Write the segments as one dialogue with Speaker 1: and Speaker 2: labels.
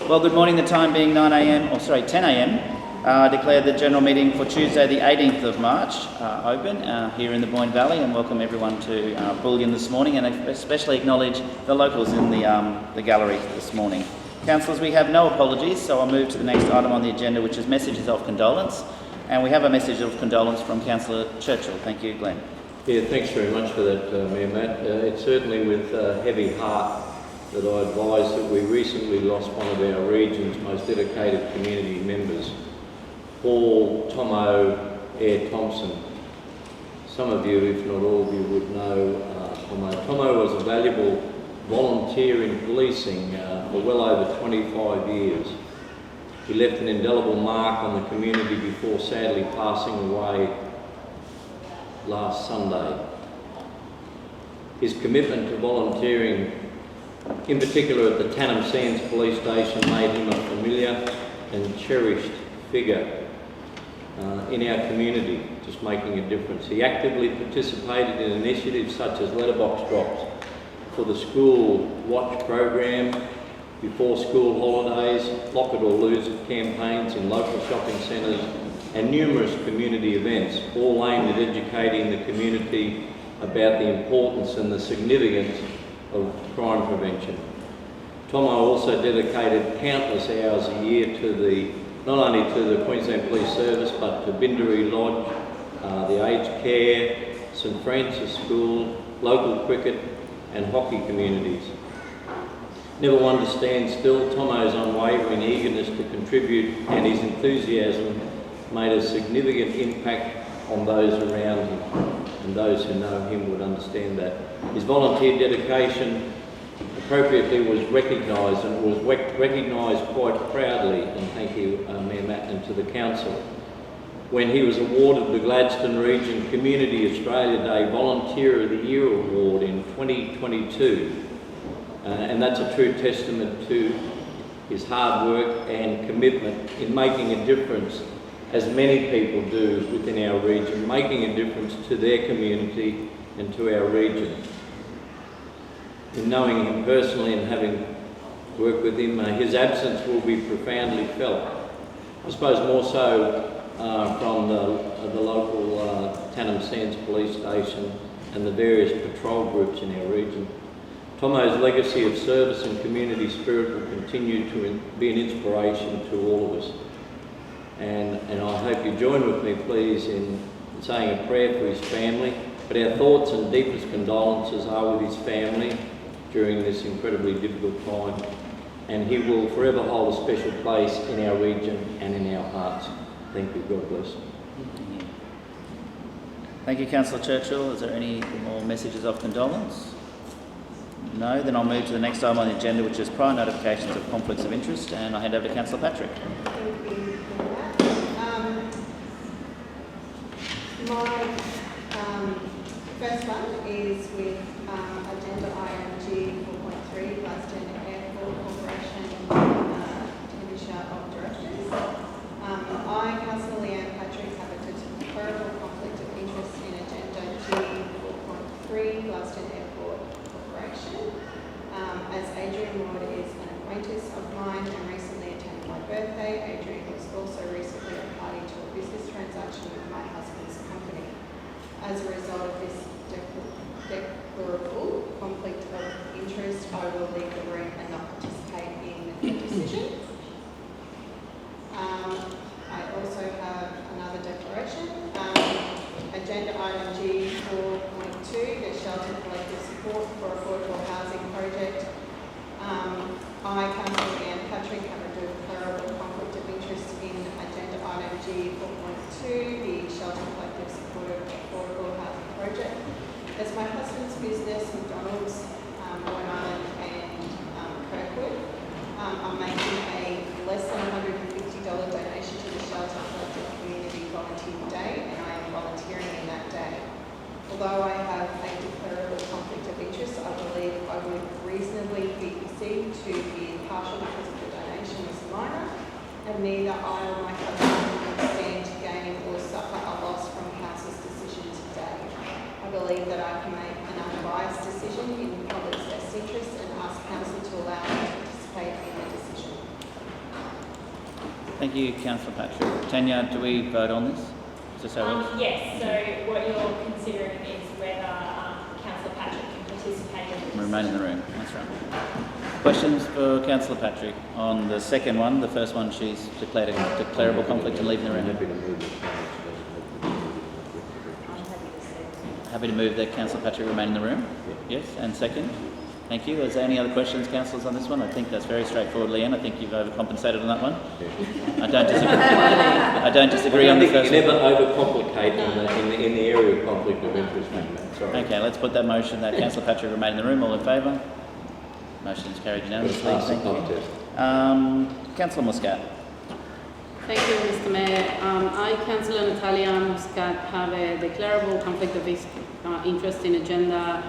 Speaker 1: Well, good morning. The time being 10 a.m. I declare the general meeting for Tuesday the 18th of March open here in the Boyne Valley, and welcome everyone to Builyan this morning, and especially acknowledge the locals in the gallery this morning. Councillors, we have no apologies, so I'll move to the next item on the agenda, which is messages of condolence. And we have a message of condolence from Councillor Churchill. Thank you, Glenn.
Speaker 2: Yeah, thanks very much for that, Mayor Matt. It's certainly with heavy heart that I advise that we recently lost one of our region's most dedicated community members, Paul Tomo Air Thompson. Some of you, if not all of you, would know Tomo. Tomo was a valuable volunteer in policing for well over 25 years. He left an indelible mark on the community before sadly passing away last Sunday. His commitment to volunteering, in particular at the Tannum Sands Police Station, made him a familiar and cherished figure in our community, just making a difference. He actively participated in initiatives such as letterbox drops for the school watch program, before school holidays, lock it or lose it campaigns in local shopping centres, and numerous community events, all aimed at educating the community about the importance and the significance of crime prevention. Tomo also dedicated countless hours a year to not only to the Queensland Police Service, but to Bindari Lodge, the aged care, St Francis School, local cricket and hockey communities. Never one to stand still, Tomo's unwavering eagerness to contribute and his enthusiasm made a significant impact on those around him, and those who know him would understand that. His volunteer dedication appropriately was recognised, and it was recognised quite proudly, and thank you Mayor Matt and to the Council, when he was awarded the Gladstone Region Community Australia Day Volunteer of the Year Award in 2022. And that's a true testament to his hard work and commitment in making a difference, as many people do within our region, making a difference to their community and to our region. In knowing him personally and having worked with him, his absence will be profoundly felt. I suppose more so from the local Tannum Sands Police Station and the various patrol groups in our region. Tomo's legacy of service and community spirit will continue to be an inspiration to all of us. And I hope you join with me, please, in saying a prayer for his family. But our thoughts and deepest condolences are with his family during this incredibly difficult time. And he will forever hold a special place in our region and in our hearts. Thank you. God bless.
Speaker 1: Thank you, Councillor Churchill. Is there any more messages of condolence? No, then I'll move to the next item on the agenda, which is prior notifications of conflicts of interest, and I'll hand over to Councillor Patrick.
Speaker 3: Thank you for that. My first one is with agenda item G 4.3, Gladstone Airport Corporation Expenditure of Directors. I, Councillor Leanne Patrick, have a declarable conflict of interest in agenda G 4.3, Gladstone Airport Corporation. As Adrian Ward is an acquaintance of mine and recently attended my birthday, Adrian was also recently a party to a business transaction with my husband's company. As a result of this declarable conflict of interest, I will leave the room and not participate in the decision. I also have another declaration. Agenda item G 4.2, the Shelter Collective Support for Affordable Housing Project. I, Councillor Leanne Patrick, have a declarable conflict of interest in agenda item G 4.2, the Shelter Collective Support of Affordable Housing Project. As my husband's business, McDonald's, Boyne Island and Kirkwood, I'm making a less than $150 donation to the Shelter Collective Community Volunteer Day, and I am volunteering in that day. Although I have a declarable conflict of interest, I believe I would reasonably be perceived to be partial because of the donation is minor, and neither I or my husband would stand to gain or suffer a loss from Council's decision today. I believe that I can make an unbiased decision in the public's best interest and ask Council to allow me to participate in the decision.
Speaker 1: Thank you, Councillor Patrick. Tanya, do we vote on this? Is this how it works?
Speaker 4: Yes, so what you're considering is whether Councillor Patrick can participate in this.
Speaker 1: Remain in the room, that's right. Questions for Councillor Patrick on the second one? The first one, she's declared a declarable conflict and leaving the room.
Speaker 2: Happy to move it.
Speaker 1: Happy to move that Councillor Patrick remain in the room? Yes, and second? Thank you. Is there any other questions, councillors, on this one? I think that's very straightforward, Leanne. I think you've overcompensated on that one. I don't disagree. I don't disagree on the first
Speaker 2: You
Speaker 1: one.
Speaker 2: never overcomplicate in the area of conflict of interest, Matt. Sorry.
Speaker 1: Okay, let's put that motion that Councillor Patrick remain in the room. All in favour? Motion is carried unanimously. Thank you. Councillor Muscat.
Speaker 5: Thank you, Mr. Mayor. I, Councillor Natalia Muscat, have a declarable conflict of interest in agenda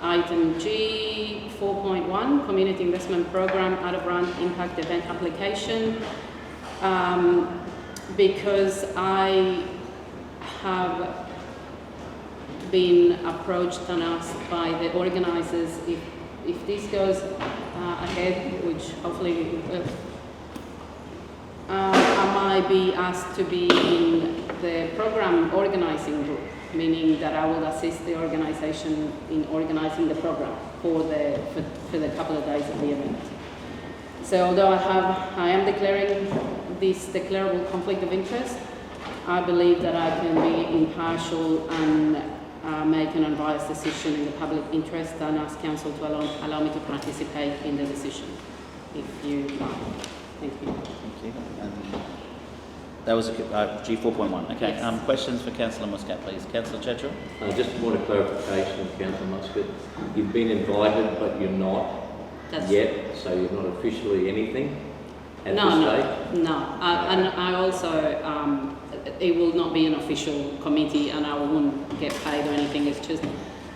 Speaker 5: item G 4.1, Community Investment Program out-of-run impact event application, because I have been approached and asked by the organisers if this goes ahead, which hopefully it will, I might be asked to be in the program organising group, meaning that I will assist the organisation in organising the program for the couple of days of the event. So although I am declaring this declarable conflict of interest, I believe that I can be impartial and make an unbiased decision in the public interest and ask Council to allow me to participate in the decision, if you like. Thank you.
Speaker 1: Thank you. That was G 4.1. Okay.
Speaker 5: Yes.
Speaker 1: Questions for Councillor Muscat, please. Councillor Churchill.
Speaker 2: Just a point of clarification, Councillor Muscat. You've been invited, but you're not yet, so you're not officially anything at this stage?
Speaker 5: No. And I also, it will not be an official committee and I won't get paid or anything. It's just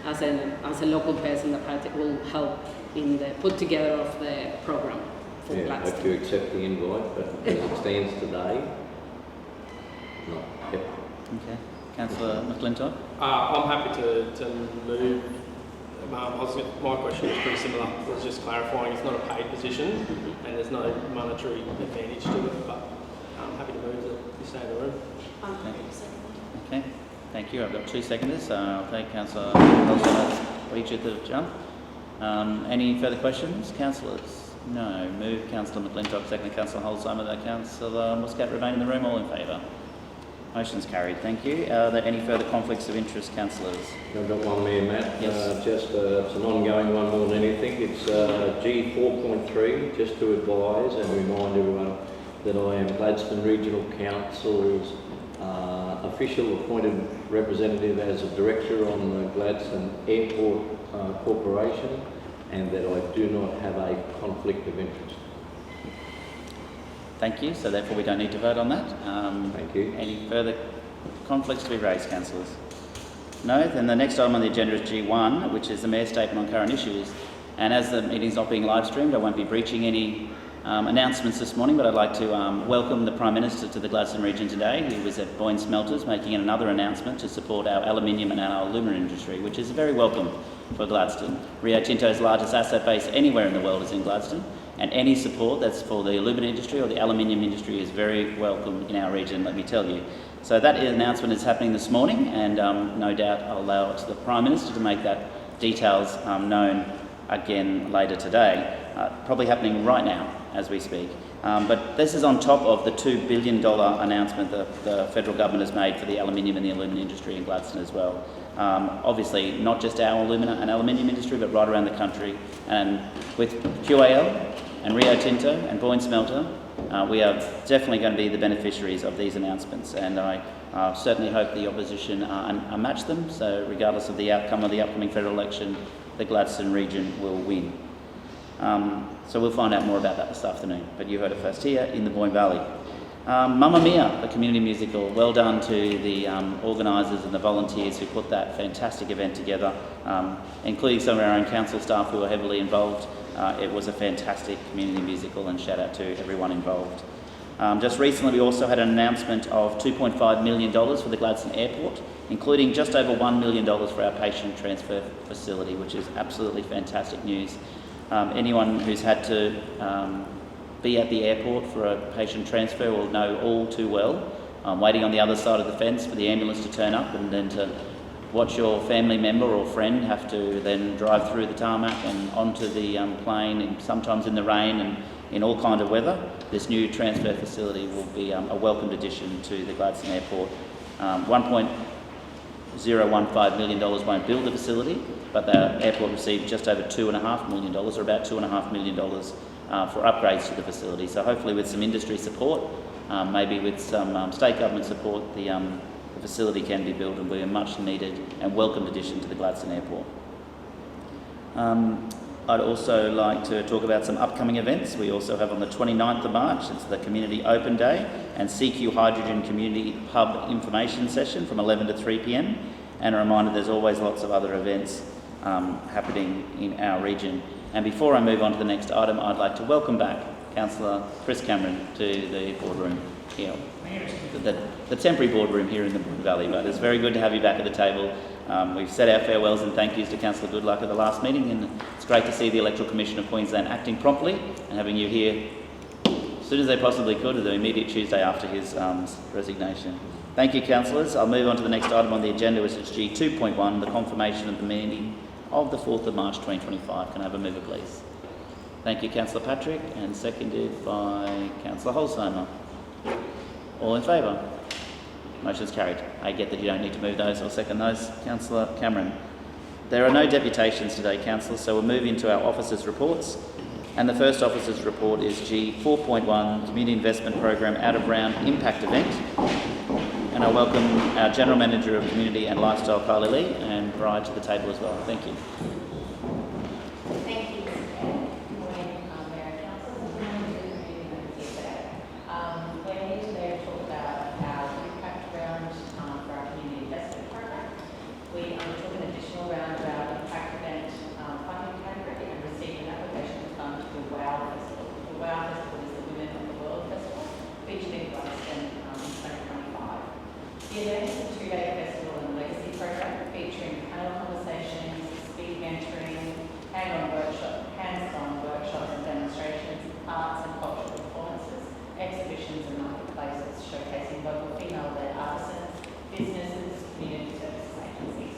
Speaker 5: as a local person that will help in the put together of the program for Gladstone.
Speaker 2: Hope you accept the invite, but as it stands today, no. Yep.
Speaker 1: Okay. Councillor McClintock.
Speaker 6: I'm happy to move. My question is pretty similar. I was just clarifying it's not a paid position and there's no monetary advantage to it, but I'm happy to move that you stay in the room.
Speaker 1: Okay. Thank you. I've got 2 seconders. I'll take Councillor Holzheimer's reach at the jump. Any further questions, councillors? No. Move Councillor McClintock, second Councillor Holzheimer. That Councillor Muscat remain in the room. All in favour? Motion's carried. Thank you. Are there any further conflicts of interest, councillors?
Speaker 2: I've got one there, Matt.
Speaker 1: Yes.
Speaker 2: It's an ongoing one more than anything. It's G 4.3, just to advise and remind everyone that I am Gladstone Regional Council's official appointed representative as a director on the Gladstone Airport Corporation, and that I do not have a conflict of interest.
Speaker 1: Thank you. So therefore we don't need to vote on that.
Speaker 2: Thank you.
Speaker 1: Any further conflicts to be raised, councillors? No? Then the next item on the agenda is G1, which is the Mayor's statement on current issues. And as the meeting's not being live streamed, I won't be breaching any announcements this morning, but I'd like to welcome the Prime Minister to the Gladstone region today. He was at Builyan Smelters making another announcement to support our aluminium and our alumina industry, which is very welcome for Gladstone. Rio Tinto's largest asset base anywhere in the world is in Gladstone, and any support that's for the alumina industry or the aluminium industry is very welcome in our region, let me tell you. So that announcement is happening this morning, and no doubt I'll allow the Prime Minister to make that details known again later today. Probably happening right now as we speak. But this is on top of the $2 billion announcement that the federal government has made for the aluminium and the alumina industry in Gladstone as well. Obviously, not just our alumina and aluminium industry, but right around the country. And with QAL and Rio Tinto and Builyan Smelter, we are definitely going to be the beneficiaries of these announcements. And I certainly hope the opposition match them. So regardless of the outcome of the upcoming federal election, the Gladstone region will win. So we'll find out more about that this afternoon, but you heard it first here in the Builyan Valley. Mamma Mia, the community musical, well done to the organisers and the volunteers who put that fantastic event together, including some of our own council staff who were heavily involved. It was a fantastic community musical, and shout out to everyone involved. Just recently we also had an announcement of $2.5 million for the Gladstone Airport, including just over $1 million for our patient transfer facility, which is absolutely fantastic news. Anyone who's had to be at the airport for a patient transfer will know all too well. Waiting on the other side of the fence for the ambulance to turn up, and then to watch your family member or friend have to then drive through the tarmac and onto the plane, and sometimes in the rain and in all kind of weather. This new transfer facility will be a welcomed addition to the Gladstone Airport. $1.015 million won't build the facility, but the airport received just over $2.5 million, or about $2.5 million for upgrades to the facility. So hopefully with some industry support, maybe with some state government support, the facility can be built and be a much needed and welcomed addition to the Gladstone Airport. I'd also like to talk about some upcoming events. We also have on the 29th of March, it's the Community Open Day and CQ Hydrogen Community Hub Information Session from 11 to 3 p.m. And a reminder, there's always lots of other events happening in our region. And before I move on to the next item, I'd like to welcome back Councillor Chris Cameron to the boardroom here, the temporary boardroom here in the Mon-Fri Valley. But it's very good to have you back at the table. We've said our farewells and thank yous to Councillor Goodluck at the last meeting, and it's great to see the Electoral Commission of Queensland acting promptly and having you here as soon as they possibly could, the immediate Tuesday after his resignation. Thank you, councillors. I'll move on to the next item on the agenda, which is G2.1, the confirmation of the meeting of the 4th of March 2025. Can I have a mover, please? Thank you, Councillor Patrick, and seconded by Councillor Holzheimer. All in favour? Motion's carried. I get that you don't need to move those or second those. Councillor Cameron. There are no deputations today, councillors, so we'll move into our officers' reports. And the first officers' report is G4.1, Community Investment Program Out of Round Impact Event. And I welcome our General Manager of Community and Lifestyle, Kylie Lee, and Bride to the table as well. Thank you.
Speaker 7: Thank you, Mr. Chair. Good morning, Mayor and Council. Good morning to the community members here today. We're here today to talk about our impact round for our community investment program. We undertook an additional round of our impact event funding category and received an application to fund the WOW Festival. The WOW Festival is the Women of the World Festival, featured in Gladstone in 2025. The event is a two-day festival and legacy program featuring panel conversations, speed mentoring, hands-on workshops and demonstrations, arts and cultural performances, exhibitions and marketplaces showcasing local female-led artisans, businesses, community services agencies.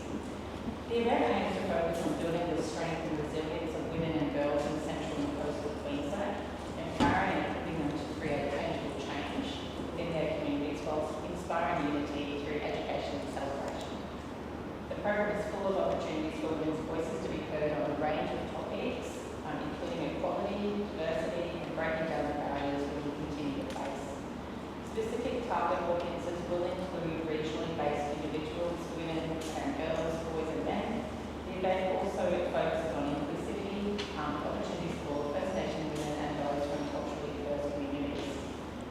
Speaker 7: The event aims to focus on building the strength and resilience of women and girls in central and coastal Queensland, empowering and equipping them to create tangible change within their communities whilst inspiring unity through education and celebration. The program is full of opportunities for women's voices to be heard on a range of topics, including equality, diversity, and breaking down the barriers we will continue to face. Specific target audiences will include regionally based individuals, women and girls, boys and men. The event also focuses on inclusivity, opportunities for First Nation women and those from culturally diverse communities.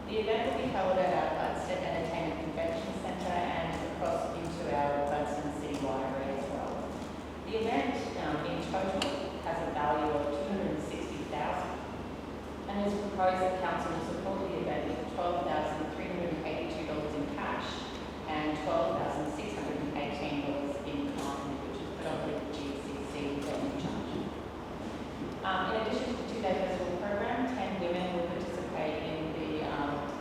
Speaker 7: The event will be held at our Gladstone Entertainment Convention Centre and across into our Gladstone City Library as well. The event in total has a value of $260,000 and is proposed that council will support the event with $12,382 in cash and $12,618 in kind, which is predominantly GCC revenue charge. In addition to the two-day festival program, 10 women will participate in the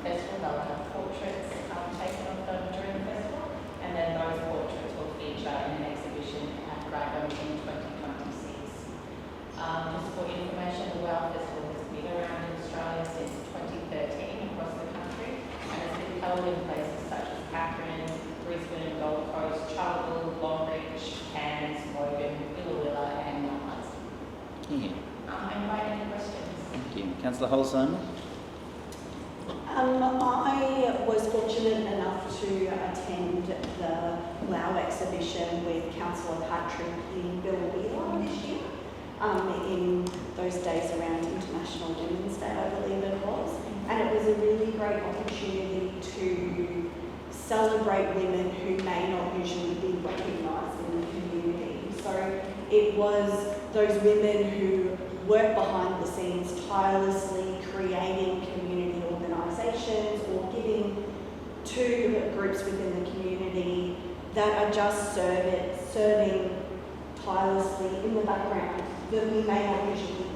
Speaker 7: festival. They'll have portraits taken of them during the festival, and then those portraits will feature in an exhibition at Ragam in 2026. Just for information, the WOW Festival has been around in Australia since 2013 across the country, and has been held in places such as Katherine, Brisbane, Gold Coast, Charleville, Longreach, Cairns, Logan, Willa and Mount Hudson.
Speaker 1: Thank you.
Speaker 7: I invite any questions.
Speaker 1: Thank you. Councillor Holzheimer.
Speaker 8: I was fortunate enough to attend the WOW exhibition with Councillor Patrick in Builyan this year, in those days around International Women's Day, I believe it was. And it was a really great opportunity to celebrate women who may not usually be recognised in the community. So it was those women who work behind the scenes tirelessly, creating community organisations or giving to groups within the community that are just serving tirelessly in the background that we may not usually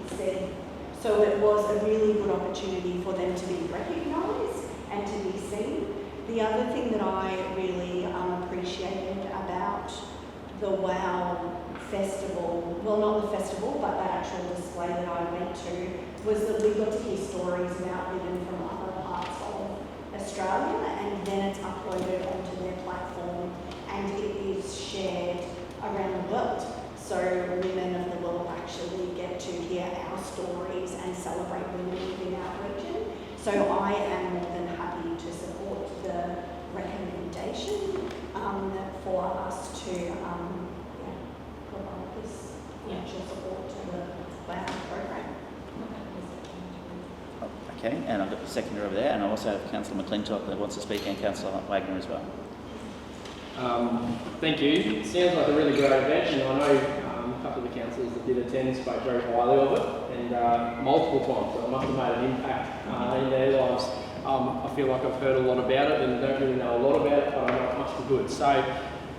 Speaker 8: So it was a really good opportunity for them to be recognised and to be seen. The other thing that I really appreciated about the WOW festival, well, not the festival, but the actual display that I went to, was that we got to hear stories about women from other parts of Australia, and then it's uploaded onto their platform and it is shared around the world. So women of the world actually get to hear our stories and celebrate women within our region. So I am more than happy to support the recommendation for us to provide this financial support to the WOW program.
Speaker 1: Okay, and I've got the seconder over there, and I also have Councillor McClintock that wants to speak, and Councillor Wagner as well.
Speaker 6: Thank you. It sounds like a really great event, and I know a couple of the councillors that did attend spoke very highly of it, and multiple times, so it must have made an impact in their lives. I feel like I've heard a lot about it and don't really know a lot about it, but I know it must be good. So,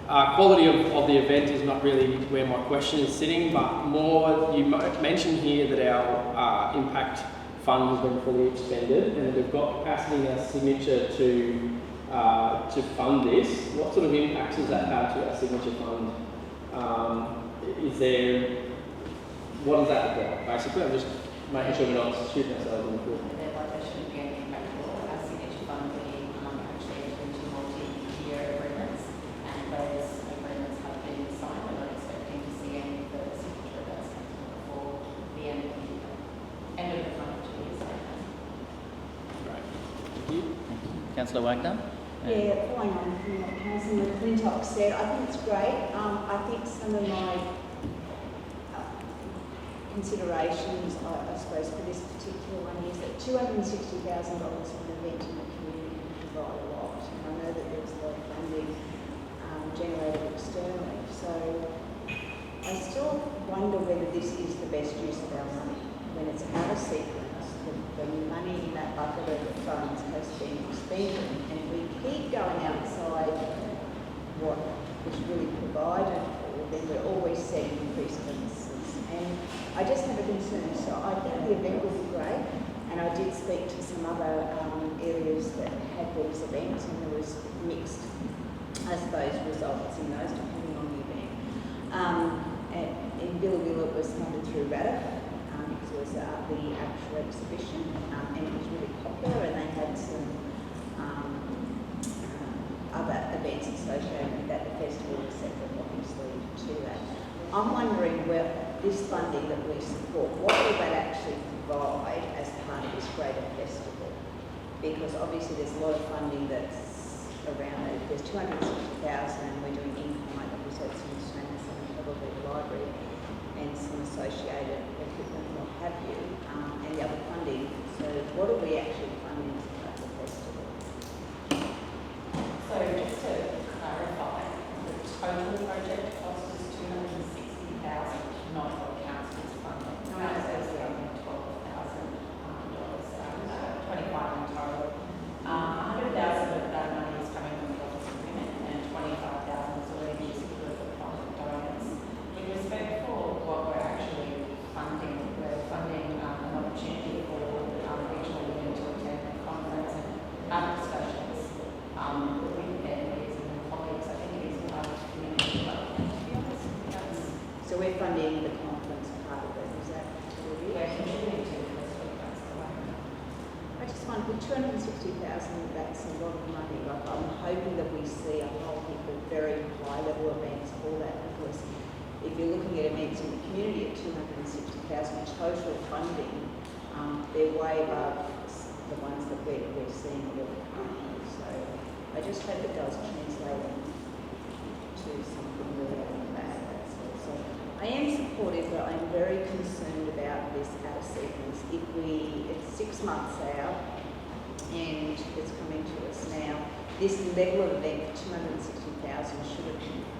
Speaker 6: quality of the event is not really where my question is sitting, but more, you mentioned here that our impact fund has been fully expended and that we've got capacity in our signature to fund this. What sort of impacts does that have to our signature fund? What does that look like? Basically, I'm just making sure we're not shooting ourselves in the foot.
Speaker 7: There shouldn't be any impact at all. Our signature fund, we actually entered into multi-year agreements, and those agreements have been signed. We're not expecting to see any further signature of those before the end of the year. End of the financial year, sorry.
Speaker 6: Great. Thank you.
Speaker 1: Councillor Wagner?
Speaker 9: Yeah, following on from what Councillor McClintock said, I think it's great. I think some of my considerations, I suppose, for this particular one is that $260,000 for an event in the community can provide a lot. And I know that there was a lot of funding generated externally. So I still wonder whether this is the best use of our money. When it's out of sequence, the money in that bucket of the funds has been expended, and we keep going outside what was really provided for, then we're always setting precedents. And I just have a concern. So I think the event will be great, and I did speak to some other areas that had these events, and there was mixed, I suppose, results in those depending on the event. In Builyan it was funded through RADIF, because it was the actual exhibition, and it was really popular, and they had some other events associated with that, the festival, etc., obviously, to that. I'm wondering, well, this funding that we support, what will that actually provide as part of this greater festival? Because obviously there's a lot of funding that's around it. There's $260,000 and we're doing in-kind, obviously it's some probably the library and some associated equipment and what have you, and the other funding. So what are we actually funding as part of the festival?
Speaker 7: So just to clarify, the total project cost is $260,000, not what council's funding. Council's funding $12,000, $25,000 in total. $100,000 of that money is coming from the office of women, and $25,000 is already secured for private donors. With respect for what we're actually funding, we're funding an opportunity for regional women to attend a conference and have discussions with their peers and colleagues. I think it is part of the community development, to be honest.
Speaker 9: So we're funding the conference part of it, is that what it is?
Speaker 7: We're contributing to the festival, that's the way.
Speaker 9: I just wonder, with $260,000, that's a lot of money. Like, I'm hoping that we see a whole heap of very high level events for that, because if you're looking at events in the community at $260,000 total funding, they're way above the ones that we're seeing a lot currently. So I just hope it does translate to something really out of that. So I am supportive, but I'm very concerned about this out of sequence. It's 6 months out and it's coming to us now. This level of event for $260,000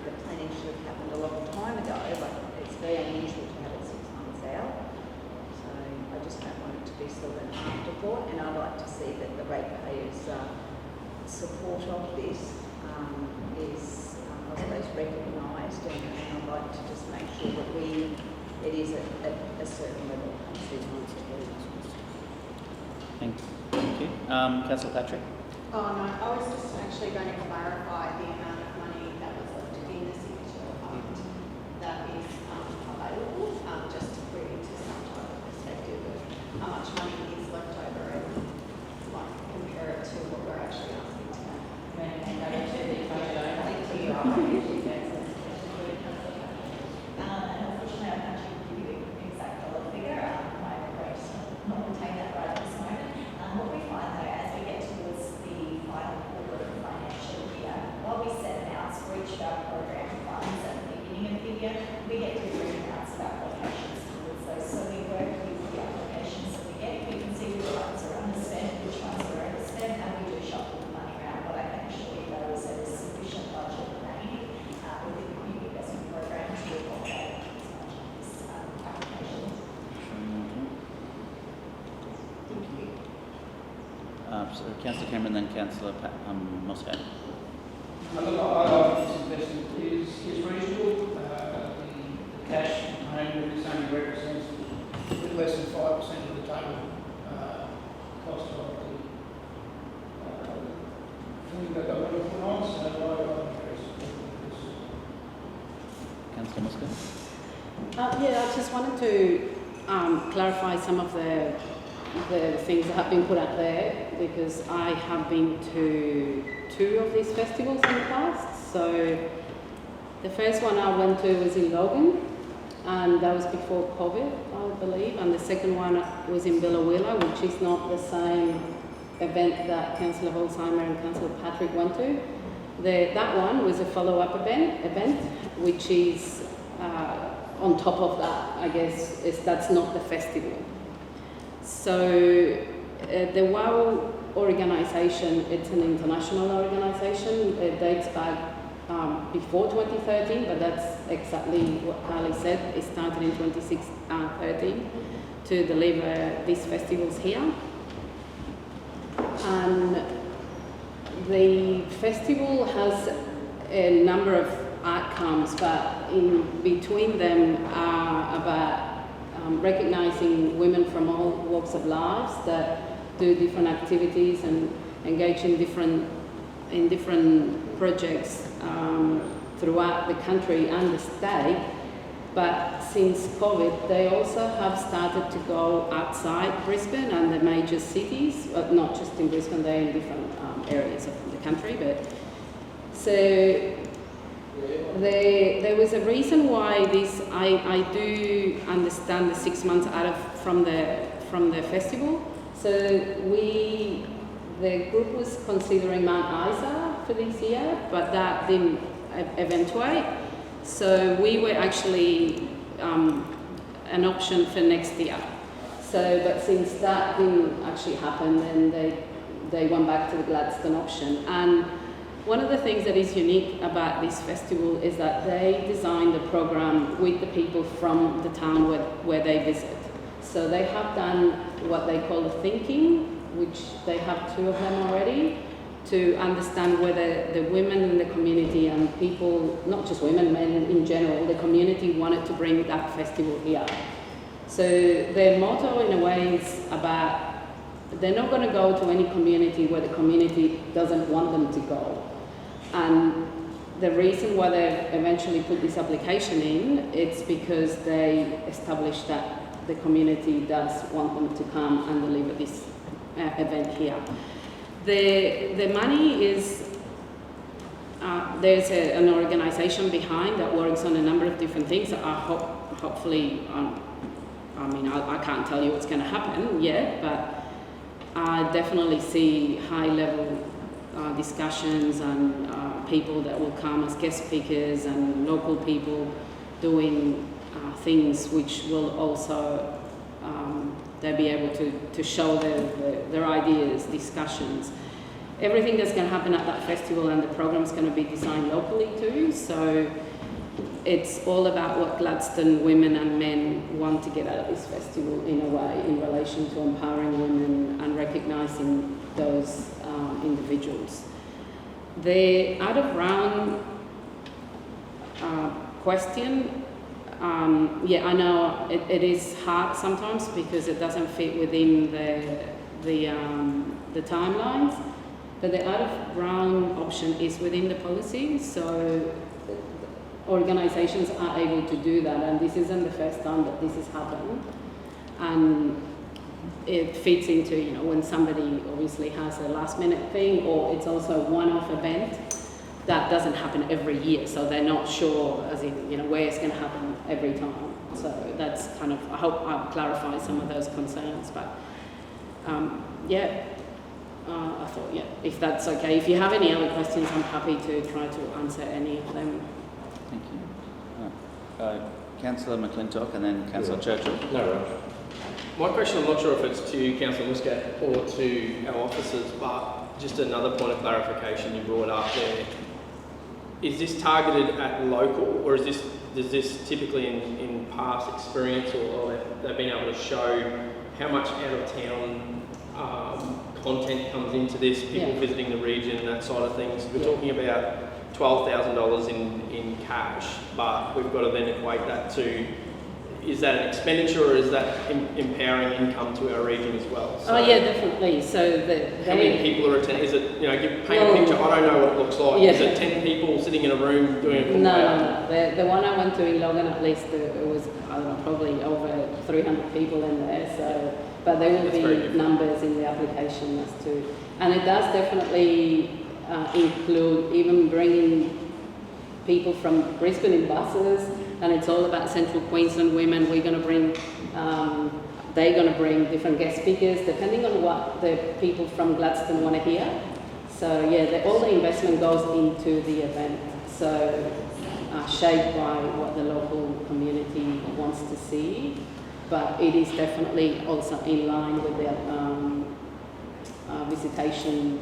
Speaker 9: the planning should have happened a long time ago, but it's very unusual to have it 6 months out. So I just don't want it to be sort of an afterthought, and I'd like to see that the ratepayers' support of this is, I suppose, recognised, and I'd like to just make sure that it is at a certain level.
Speaker 1: Thank you. Councillor Patrick?
Speaker 3: Oh no, I was just actually going to clarify the amount of money that was left in the signature fund that is available, just to put into some type of perspective of how much money is left over and like compare it to what we're actually asking to make.
Speaker 7: And unfortunately, I can't give you an exact dollar figure. My regret not retain that right at this moment. What we find though, as we get towards the final quarter of the financial year, while we set amounts for each of our program funds at the beginning of the year, we get different amounts of applications towards those. So we work with the applications that we get. We can see which ones are underspent, which ones are overspent, and we do shuffle the money around. What I can assure you though is there is sufficient budget remaining within the community investment program to accommodate as much of this application.
Speaker 1: Thank you. So Councillor Cameron, then Councillor Moscow.
Speaker 10: I like this investment is reasonable. The cash component of this only represents a bit less than 5% of the total cost of the thing that I want to put on, so I very supportive of this.
Speaker 1: Councillor Moscow?
Speaker 5: Yeah, I just wanted to clarify some of the things that have been put out there, because I have been to 2 of these festivals in the past. So the first one I went to was in Logan, and that was before COVID, I believe, and the second one was in Builyan, which is not the same event that Councillor Holzheimer and Councillor Patrick went to. That one was a follow-up event, which is on top of that, I guess. That's not the festival. So the WOW organisation, it's an international organisation. It dates back before 2013, but that's exactly what Carly said. It started in 2013 to deliver these festivals here. And the festival has a number of outcomes, but in between them are about recognising women from all walks of lives that do different activities and engage in different projects throughout the country and the state. But since COVID, they also have started to go outside Brisbane and the major cities, not just in Brisbane, they're in different areas of the country. But so there was a reason why this. I do understand the 6 months from the festival. So the group was considering Mount Isa for this year, but that didn't eventuate. So we were actually an option for next year. So, but since that didn't actually happen, then they went back to the Gladstone option. And one of the things that is unique about this festival is that they designed the program with the people from the town where they visit. So they have done what they call the thinking, which they have 2 of them already, to understand whether the women in the community and people, not just women, men in general, the community wanted to bring that festival here. So their motto in a way is about, they're not going to go to any community where the community doesn't want them to go. And the reason why they eventually put this application in, it's because they established that the community does want them to come and deliver this event here. The money is, there's an organisation behind that works on a number of different things that are hopefully, I can't tell you what's going to happen yet, but I definitely see high-level discussions and people that will come as guest speakers and local people doing things which will also they'll be able to show their ideas, discussions. Everything that's going to happen at that festival and the program is going to be designed locally too, so it's all about what Gladstone women and men want to get out of this festival in a way, in relation to empowering women and recognising those individuals. The out of round question, yeah, I know it is hard sometimes because it doesn't fit within the timelines, but the out of ground option is within the policy, so organisations are able to do that, and this isn't the first time that this has happened, and it fits into, you know, when somebody obviously has a last minute thing, or it's also a one-off event that doesn't happen every year, so they're not sure as in, you know, where it's going to happen every time. So that's kind of, I hope I've clarified some of those concerns, but yeah, I thought, yeah, if that's okay. If you have any other questions, I'm happy to try to answer any of them.
Speaker 1: Thank you. Councillor McClintock and then Councillor Churchill.
Speaker 2: No rush.
Speaker 6: My question, I'm not sure if it's to Councillor Muscat or to our officers, but just another point of clarification you brought up there. Is this targeted at local, or is this typically in past experience, or they've been able to show how much out of town content comes into this, people visiting the region, that side of things? We're talking about $12,000 in cash, but we've got to then equate that to, is that an expenditure or is that empowering income to our region as well? So
Speaker 5: yeah, definitely. So
Speaker 6: how many people are attending? Is it, you know, paint a picture, I don't know what it looks like.
Speaker 5: Yeah.
Speaker 6: Is it 10 people sitting in a room doing a full
Speaker 5: No. The one I went to in Logan, at least, it was, I don't know, probably over 300 people in there. So, but there will be numbers in the application as to, and it does definitely include even bringing people from Brisbane in buses, and it's all about Central Queensland women. We're going to bring, they're going to bring different guest speakers depending on what the people from Gladstone want to hear. So yeah, all the investment goes into the event. So shaped by what the local community wants to see, but it is definitely also in line with the visitation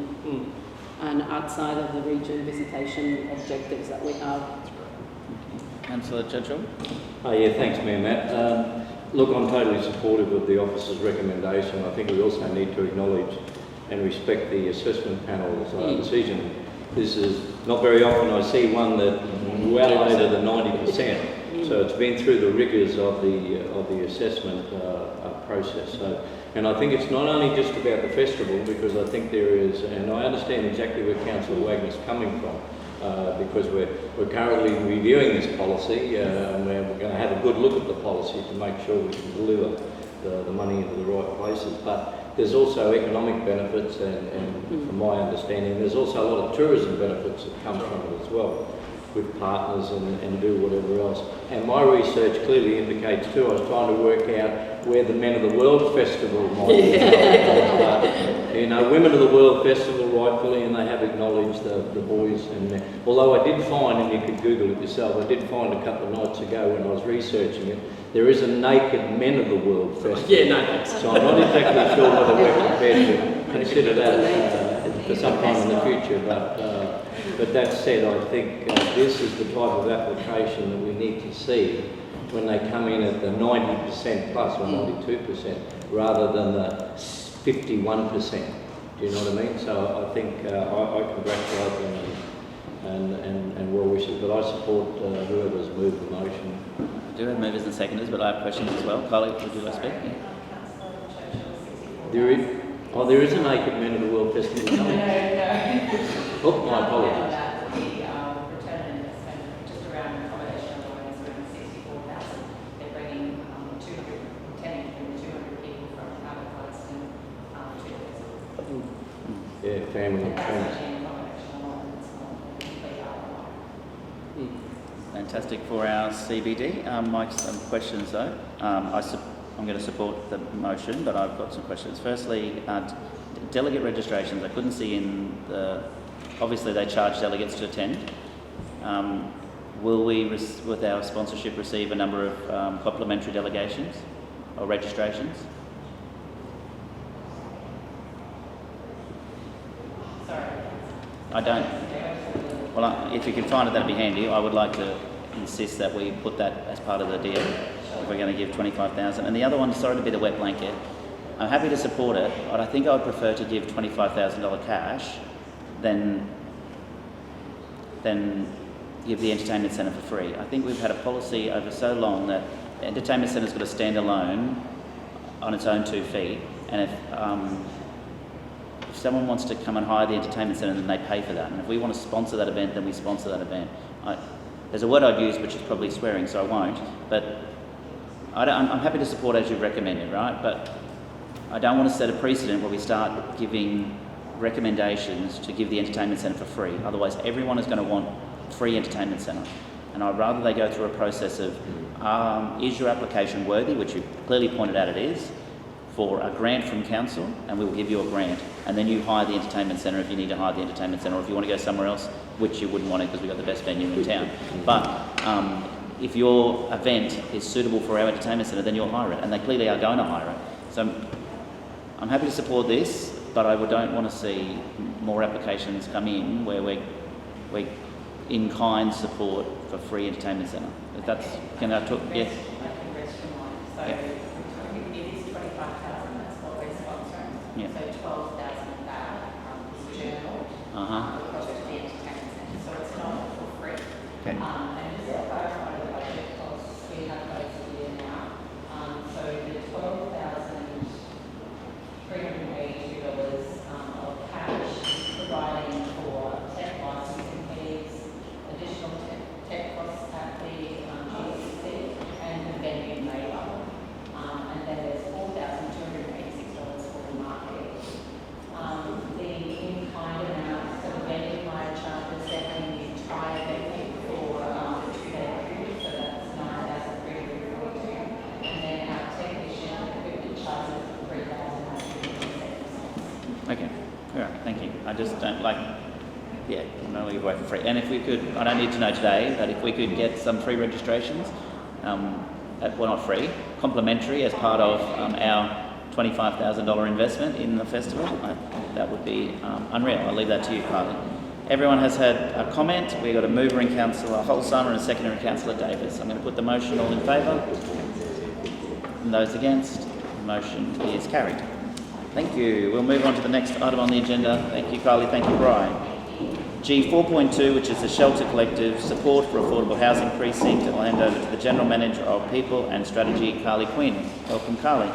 Speaker 5: and outside of the region visitation objectives that we have.
Speaker 1: Councillor Churchill.
Speaker 2: Oh yeah, thanks Mayor Matt. Look, I'm totally supportive of the officer's recommendation. I think we also need to acknowledge and respect the assessment panel's decision. This is not very often I see one that well over the 90%. So it's been through the rigours of the assessment process. So, and I think it's not only just about the festival, because I think there is, and I understand exactly where Councillor Wagner's coming from, because we're currently reviewing this policy, and we're going to have a good look at the policy to make sure we can deliver the money into the right places. But there's also economic benefits, and from my understanding, there's also a lot of tourism benefits that come from it as well, with partners and do whatever else. And my research clearly indicates too, I was trying to work out where the Men of the World Festival might be. You know, Women of the World Festival rightfully, and they have acknowledged the boys and men. Although I did find, and you could Google it yourself, I did find a couple of nights ago when I was researching it, there is a naked Men of the World Festival.
Speaker 6: Yeah, no, thanks.
Speaker 2: So I'm not exactly sure whether we're prepared to consider that for some time in the future, but that said, I think this is the type of application that we need to see when they come in at the 90% plus or 92% rather than the 51%. Do you know what I mean? So I think I congratulate them and well wishes, but I support whoever's moved the motion.
Speaker 1: I do have movers and seconders, but I have questions as well. Carly, would you like to speak? There is a naked Men of the World Festival coming.
Speaker 7: No.
Speaker 2: Oh, my apologies.
Speaker 7: The return on investment, just around accommodation alone, is around 64,000. They're bringing 200 people from out of Gladstone to the festival.
Speaker 2: Yeah, family and friends.
Speaker 1: Fantastic for our CBD. Mike, some questions though. I'm going to support the motion, but I've got some questions. Firstly, delegate registrations. I couldn't see in the. Obviously, they charge delegates to attend. Will we, with our sponsorship, receive a number of complimentary delegations or registrations?
Speaker 7: Sorry.
Speaker 1: I don't. Well, if you can find it, that'd be handy. I would like to insist that we put that as part of the deal. If we're going to give 25,000, and the other one, sorry to be the wet blanket. I'm happy to support it, but I think I would prefer to give $25,000 cash than give the entertainment centre for free. I think we've had a policy over so long that the entertainment centre's got to stand alone on its own 2 feet, and if someone wants to come and hire the entertainment centre, then they pay for that. And if we want to sponsor that event, then we sponsor that event. There's a word I'd use which is probably swearing, so I won't, but I'm happy to support as you've recommended, right? But I don't want to set a precedent where we start giving recommendations to give the entertainment centre for free. Otherwise, everyone is going to want free entertainment centre. And I'd rather they go through a process of, is your application worthy, which you clearly pointed out it is, for a grant from council, and we will give you a grant, and then you hire the entertainment centre if you need to hire the entertainment centre, or if you want to go somewhere else, which you wouldn't want to because we've got the best venue in town. But if your event is suitable for our entertainment centre, then you'll hire it, and they clearly are going to hire it. So I'm happy to support this, but I don't want to see more applications come in where we're in-kind support for free entertainment centre. If that's, can I talk? Yes.
Speaker 7: So it is 25,000, that's what we're sponsoring.
Speaker 1: Yeah.
Speaker 7: So 12,000 of that is journal, across to the entertainment centre, so it's not for free.
Speaker 1: Okay.
Speaker 7: And just to clarify the budget costs, we have those here now. So the $12,382 of cash providing for tech licensing fees, additional tech costs at the GCC, and the venue labour. And then there's $4,286 for the marketing. The in-kind amount for the venue hire charges, they're paying the entire venue for a 2-day period, so that's $9,342. And then our technician equipment charges $3,970.
Speaker 1: Okay. All right. Thank you. I just don't like. Yeah, no, we give away for free. And if we could, I don't need to know today, but if we could get some free registrations, well, not free, complimentary as part of our $25,000 investment in the festival, that would be unreal. I'll leave that to you, Carly. Everyone has had a comment. We've got a mover in Councillor Holzheimer and a seconder in Councillor Davis. I'm going to put the motion. All in favour? And those against? The motion is carried. Thank you. We'll move on to the next item on the agenda. Thank you, Carly. Thank you, Brian. G4.2, which is the Shelter Collective Support for Affordable Housing Precinct. I'll hand over to the General Manager of People and Strategy, Carly Quinn. Welcome, Carly.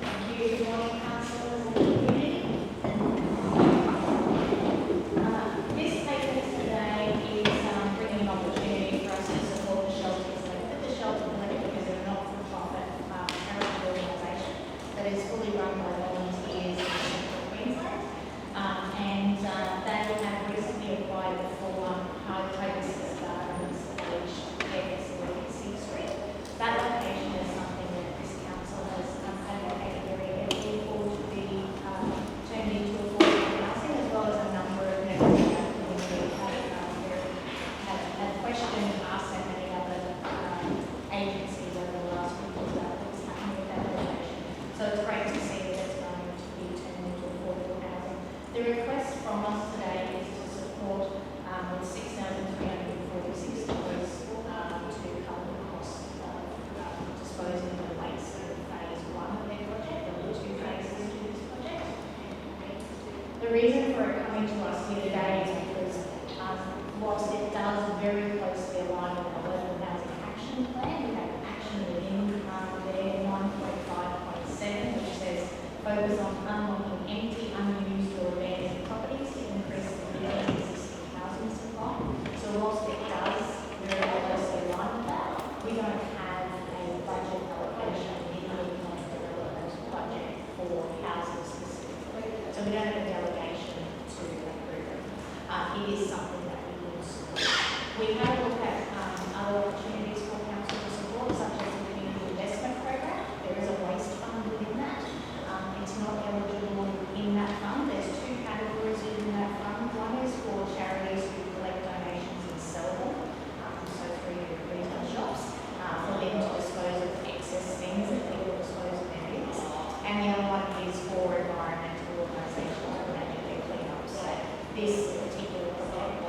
Speaker 4: Thank you. Good morning, councillors and community. This statement today is bringing an opportunity for us to support the Shelter Collective. The Shelter Collective is a not-for-profit charitable organisation that is fully run by volunteers in Central Queensland, and they have recently applied for hard services gardens aged care facility at 6th Street. That location is something that this council has advocated very heavily for to be turned into affordable housing, as well as a number of members of our community have questioned us and many other agencies over the last week or so what's happening with that location. So it's great to see that it's going to be turned into affordable housing. The request from us today is to support with $6,346 to cover the cost of disposing of the waste of phase 1 of their project. There were 2 phases to this project. The reason for it coming to us here today is because whilst it does very closely align with the local housing action plan, we have action within their 1.5.7, which says focus on unlocking empty, unused or abandoned properties to increase the existing housing supply. So whilst it does very closely align with that, we don't have a budget allocation in the economic development budget for housing specifically. So we don't have a delegation to approve it. It is something that we will support. We have looked at other opportunities for council to support, such as the community investment program. There is a waste fund within that. It's not eligible in that fund. There's 2 categories within that fund. One is for charities who collect donations and sell them, so through retail shops, for them to dispose of excess things that people dispose of their bins. And the other one is for environmental organisations to manage their cleanup. So this particular project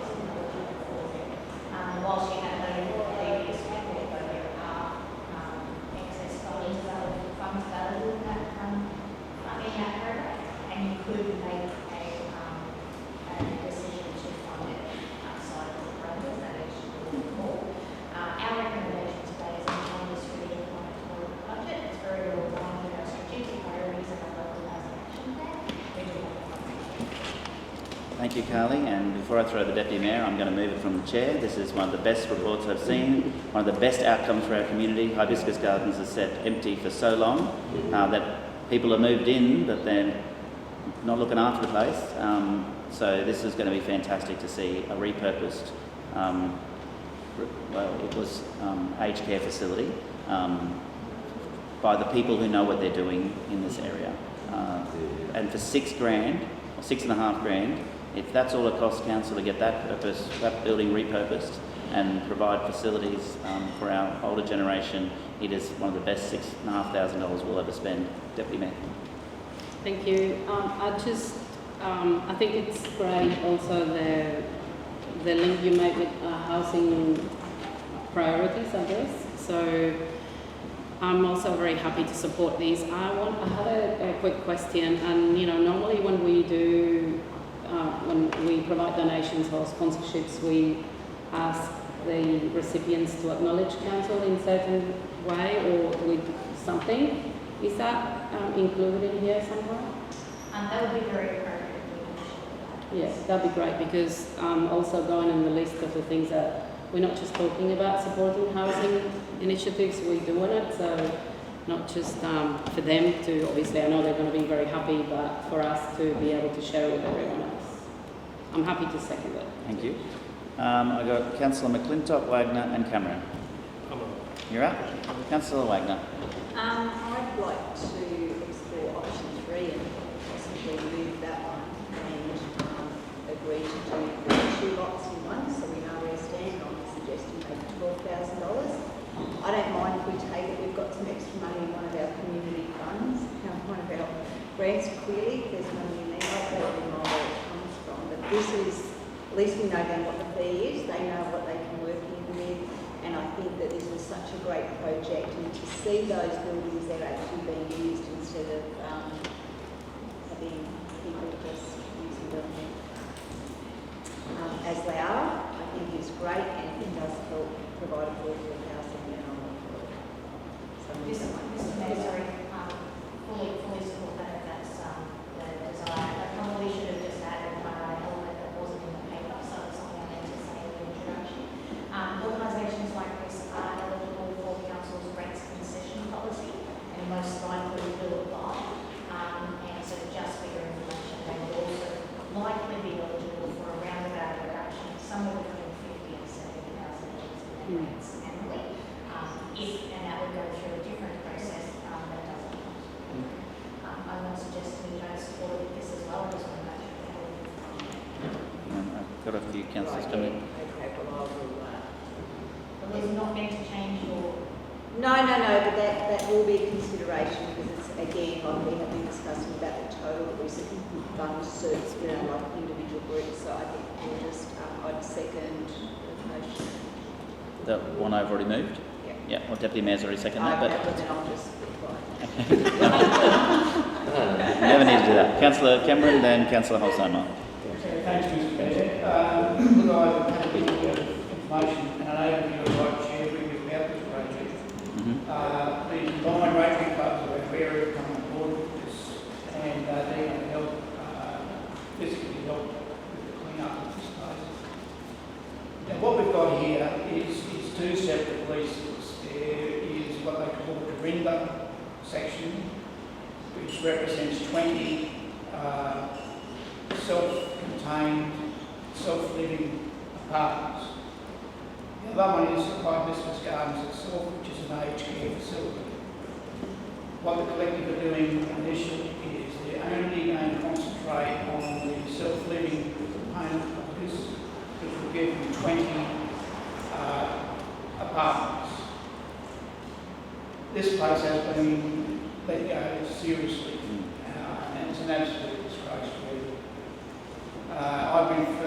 Speaker 1: Thank you, Carly. And before I throw the Deputy Mayor, I'm going to move it from the chair. This is one of the best reports I've seen, one of the best outcomes for our community. Hibiscus Gardens has sat empty for so long that people have moved in, but they're not looking after the place. So this is going to be fantastic to see a repurposed, aged care facility by the people who know what they're doing in this area. And for $6,000 or $6,500, if that's all it costs council to get that building repurposed and provide facilities for our older generation, it is one of the best $6,500 we'll ever spend. Deputy Mayor.
Speaker 5: Thank you. I think it's great also the link you made with housing priorities, I guess. So I'm also very happy to support these. I had a quick question, and normally when we provide donations or sponsorships, we ask the recipients to acknowledge council in a certain way or with something. Is that included in here somewhere?
Speaker 4: That would be very appropriate.
Speaker 5: Yes, that'd be great, because also going on the list of the things that we're not just talking about supporting housing initiatives, we're doing it. So not just for them to, obviously I know they're going to be very happy, but for us to be able to share with everyone else. I'm happy to second it.
Speaker 1: Thank you. I got Councillor McClintock, Wagner and Cameron. You're up. Councillor Wagner.
Speaker 9: I'd like to explore option 3 and possibly move that one and agree to do 2 lots in one, so we know where we stand. I'm suggesting maybe $12,000. I don't mind if we take it. We've got some extra money in one of our community funds, one of our grants. Clearly, if there's money in there, I don't know where it comes from. But this is, at least we know then what the fee is. They know what they can work in with. And I think that this was such a great project, and to see those buildings there actually being used instead of having people just using them as they are, I think is great, and it does help provide affordable housing and all for some
Speaker 4: Mr. Mayor, sorry, fully support that if that's the desire. I probably should have just added one element that wasn't in the paper, so it's something I meant to say in the introduction. Organisations like this are eligible for council's grants concession policy, and most likely will apply. And so just for your information, they will also likely be eligible for a roundabout reduction, somewhere between $50,000 and $70,000 in grants annually. And that would go through a different process that doesn't cost. I'm not suggesting you don't support this as well. I just want to make sure that
Speaker 1: I've got a few councillors coming.
Speaker 4: But it's not meant to change your...
Speaker 9: No, but that will be a consideration, because it's, again, like we have been discussing about the total that we fund certs, like individual groups, so I think we'll just, I'd second the motion.
Speaker 1: The one I've already moved?
Speaker 9: Yeah.
Speaker 1: Yeah, well, Deputy Mayor's already seconded that,
Speaker 9: But then I'll just be quiet.
Speaker 1: You never need to do that. Councillor Cameron, then Councillor Holzheimer.
Speaker 10: Thanks, Mr. Mayor. Look, I've had a bit of information and an overview of what Chair with about this project. The combined Rotary clubs are aware of coming on board with this, and they're going to help physically help with the clean-up of this place. Now, what we've got here is 2 separate leases. There is what they call the Dorinda section, which represents 20 self-contained, self-living apartments. The other one is the Hibiscus Gardens itself, which is an aged care facility. What the collective are doing initially is they're only going to concentrate on the self-living component of this, which will give them 20 apartments. This place has been let go seriously, and it's an absolute disgrace, really.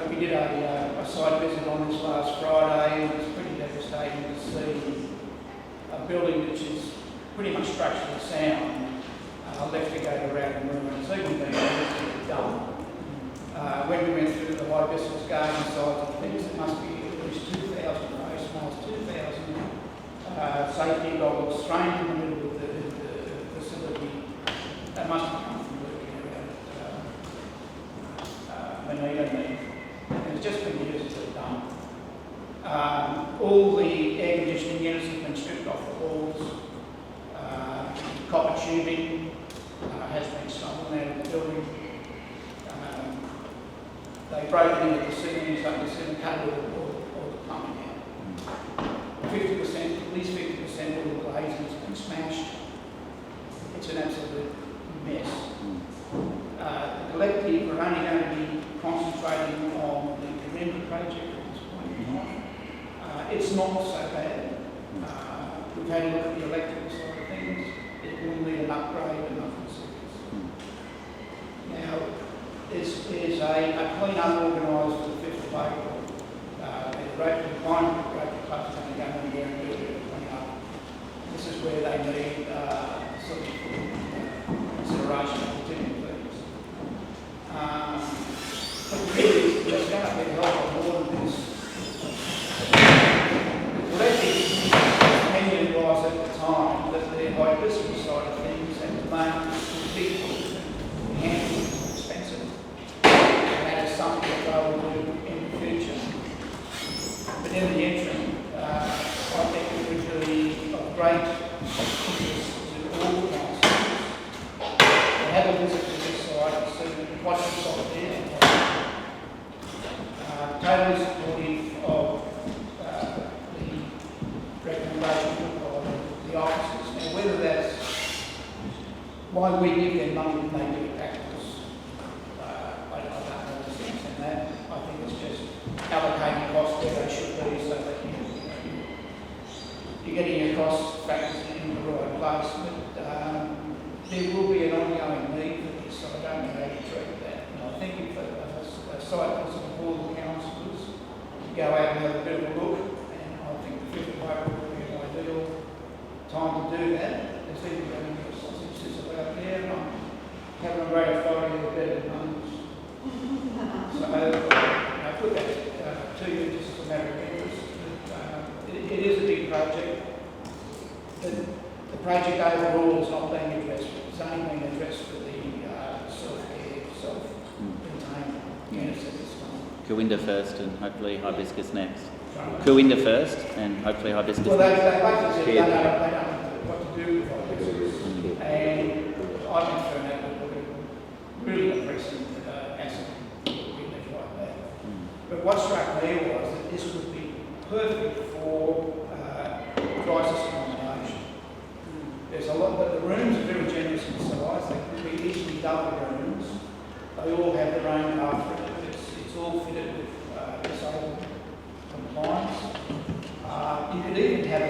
Speaker 10: We did a site visit on this last Friday, and it's pretty devastating to see a building which is pretty much structurally sound left to go to round and ruin. It's even been done. When we went through the Hibiscus Garden sites of things, there must be at least 2,000 race miles, 2,000 safety goggles thrown in the middle of the facility. That must have come from working around Manila. copper tubing has been stolen out of the building. They broke into the ceilings, they can cut all the plumbing out. 50%, at least 50% of the glazing has been smashed. It's an absolute mess. The collective are only going to be concentrating on the Community project at this point in time. It's not so bad. We've had a look at the electrical side of things. It will need an upgrade and nothing serious. Now, there's a clean-up organised for the 5th of April. The Rotary Club's going to go in there and do a bit of clean-up. This is where they need sort of consideration of the tenant fees. But really, there's going to be a lot more than this. Many advised at the time that the high-risk side of things and the market was big and handling expensive. And that is something that they will do in the future. But in the interim, I think it would be of great interest to all councils to have a visit to this site and see what it's all there. Totally supportive of recommendation of the officers. Now, whether that's why we give them money and they give it back to us, I don't know the sense in that. I think it's just allocating costs where they should be so that you're getting your cost factors in the right place. But there will be an ongoing need for this, so I don't know how to treat that. And I think if a site was on all the councillors to go out and have a bit of a look, I think the 5th of April would be an ideal time to do that. There's even going to be a sausage sizzle out there, and I'm having a great authority of better numbers. So I put that to you just as a matter of interest. It is a big project. The project overall is not being addressed. It's only being addressed for the self-care, self-contained units at this time.
Speaker 1: Corinda first and hopefully Hibiscus next. Corinda first and hopefully Hibiscus
Speaker 10: Well,
Speaker 1: next.
Speaker 10: they basically said they don't know what to do with hibiscus. And I went through that with a really impressive asset like that. But what struck me was that this would be perfect for crisis accommodation. There's a lot, but the rooms are very generous in size. They could be easily double rooms. They all have their own bathroom. It's all fitted with disabled compliance. You could even have a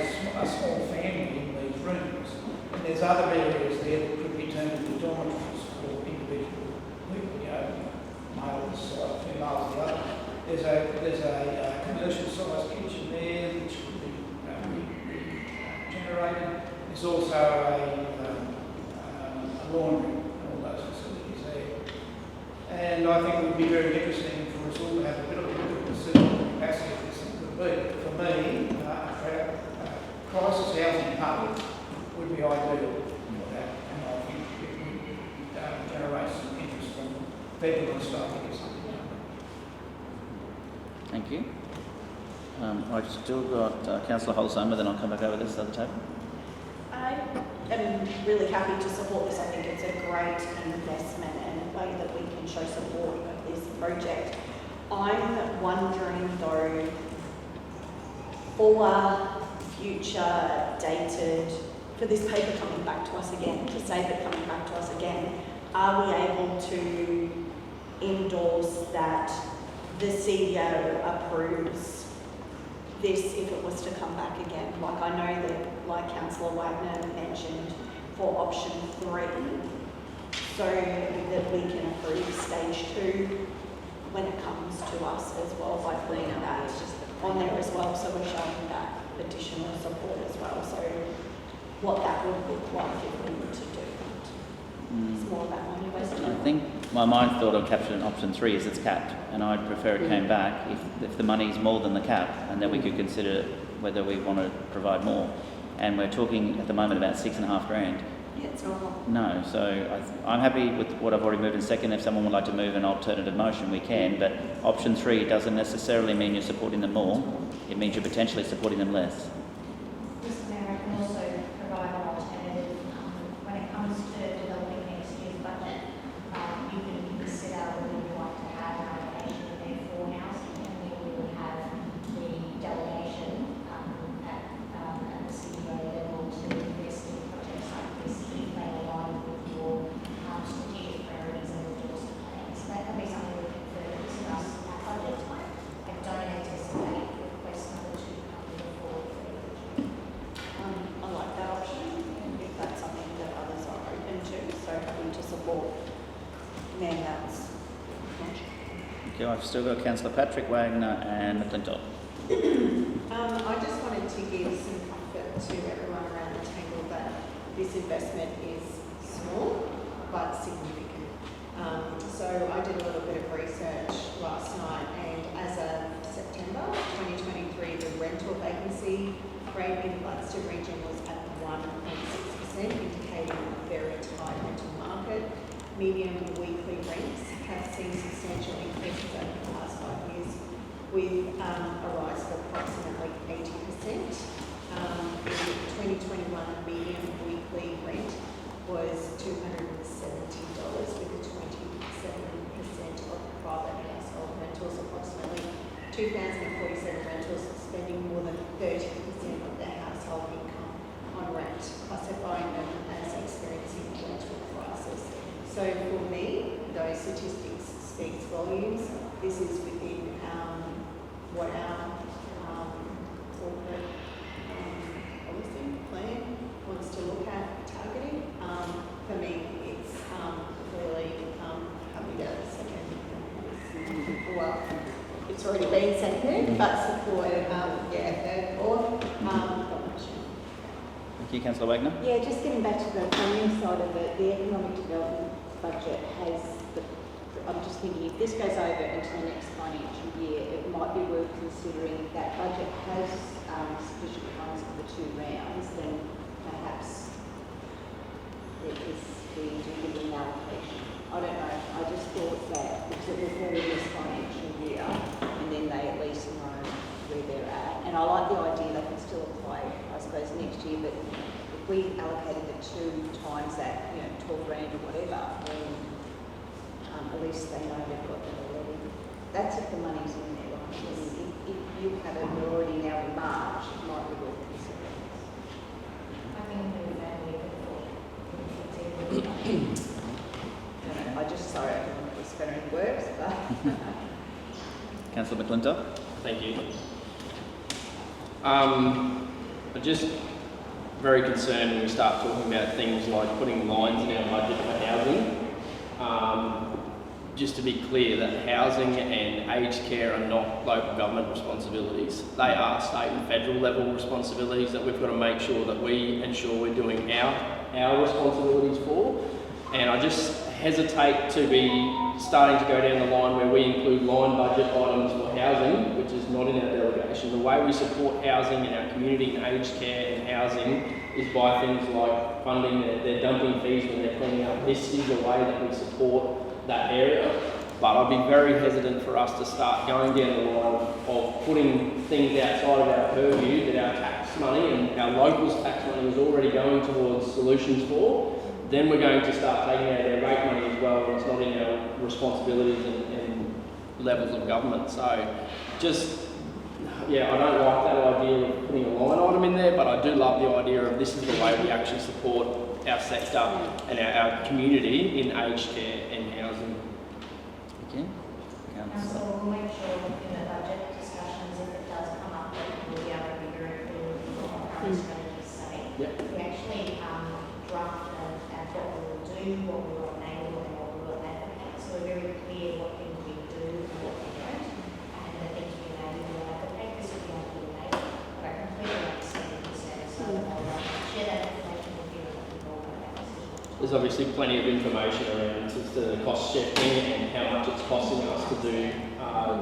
Speaker 10: small family in these rooms. And there's other areas there that could be turned into dormitories for individual people, male this side, female the other. There's a commercial sized kitchen there which could be generated. There's also a laundry and all those facilities there. And I think it would be very interesting for us all to have a bit of a look at the capacity of this thing could be. For me, a crisis housing hub would be ideal for that. And I think it would generate some interest from people and stuff to get something done.
Speaker 1: Thank you. I've still got Councillor Holzheimer, then I'll come back over this other table.
Speaker 8: I am really happy to support this. I think it's a great investment and a way that we can show support of this project. I'm wondering though, for future dated, for this paper coming back to us again, to save it coming back to us again, are we able to endorse that the CEO approves this if it was to come back again? Like I know that, like Councillor Wagner mentioned, for option 3, so that we can approve stage 2 when it comes to us as well by putting that on there as well, so we're showing that additional support as well. So what that would look like if we were to do that. It's more about money wasted.
Speaker 1: I think my mind thought I'd capture in option 3 is it's capped, and I'd prefer it came back if the money is more than the cap, and then we could consider whether we want to provide more. And we're talking at the moment about $6,500.
Speaker 8: Yeah, it's not.
Speaker 1: No, so I'm happy with what I've already moved in second. If someone would like to move an alternative motion, we can, but option 3 doesn't necessarily mean you're supporting them more. It means you're potentially supporting them less.
Speaker 4: Mr. Mayor, I can also provide an alternative when it
Speaker 8: then that's
Speaker 1: Thank you. I've still got Councillor Patrick, Wagner and McClintock.
Speaker 3: I just wanted to give some comfort to everyone around the table that this investment is small but significant. So I did a little bit of research last night, and as of September 2023, the rental vacancy rate in Gladstone region was at 1.6%, indicating a very tight rental market. Median weekly rents have seen substantial increases over the last 5 years, with a rise of approximately 80%. In 2021, median weekly rent was $270, with a 27% of private household rentals, approximately 2,047 rentals spending more than 30% of their household income on rent, classifying them as experiencing rental crisis. So for me, those statistics speaks volumes. This is within what our corporate policy plan wants to look at targeting. For me, it's clearly happy to second this. Well, it's already been seconded, but support, third, fourth,
Speaker 1: Thank you, Councillor Wagner.
Speaker 9: Yeah, just getting back to the funding side of it, the economic development budget has I'm just thinking if this goes over into the next financial year, it might be worth considering that budget has sufficient funds for the 2 rounds, then perhaps we do give an allocation. I don't know, I just thought that because it will fall in this financial year and then they at least know where they're at. And I like the idea they can still apply, I suppose, next year, but if we allocated the 2 times that, 12 rand or whatever, then at least they know they've got that already. That's if the money's in there, right? If you have it already now in March, it might be worth considering.
Speaker 4: I think we can
Speaker 9: I just, sorry, I don't know if it's better in words, but...
Speaker 1: Councillor McClintock.
Speaker 6: Thank you. I'm just very concerned when we start talking about things like putting lines in our budget for housing. Just to be clear that housing and aged care are not local government responsibilities. They are state and federal level responsibilities that we've got to make sure that we ensure we're doing our responsibilities for. And I just hesitate to be starting to go down the line where we include line budget items for housing, which is not in our delegation. The way we support housing in our community and aged care and housing is by things like funding their dumping fees when they're cleaning up. This is the way that we support that area, but I'd be very hesitant for us to start going down the line of putting things outside of our purview that our tax money and our locals' tax money is already going towards solutions for. Then we're going to start taking out their rate money as well, and it's not in our responsibilities and levels of government. So just, I don't like that idea of putting a line item in there, but I do love the idea of this is the way we actually support our sector and our community in aged care and housing.
Speaker 1: Thank you.
Speaker 4: So we'll make sure in the budget discussions, if it does come up, that we'll be able to be very clear with what our current strategies say.
Speaker 6: Yep.
Speaker 4: We actually drafted at what we will do, what we will enable, and what we will advocate. So we're very clear what things we do and what we don't, and the things we enable and will advocate. This will be on the enable, but I completely understand the concern. So I'll share that information with you and let you know about that decision.
Speaker 6: There's obviously plenty of information around as to the cost shifting and how much it's costing us to do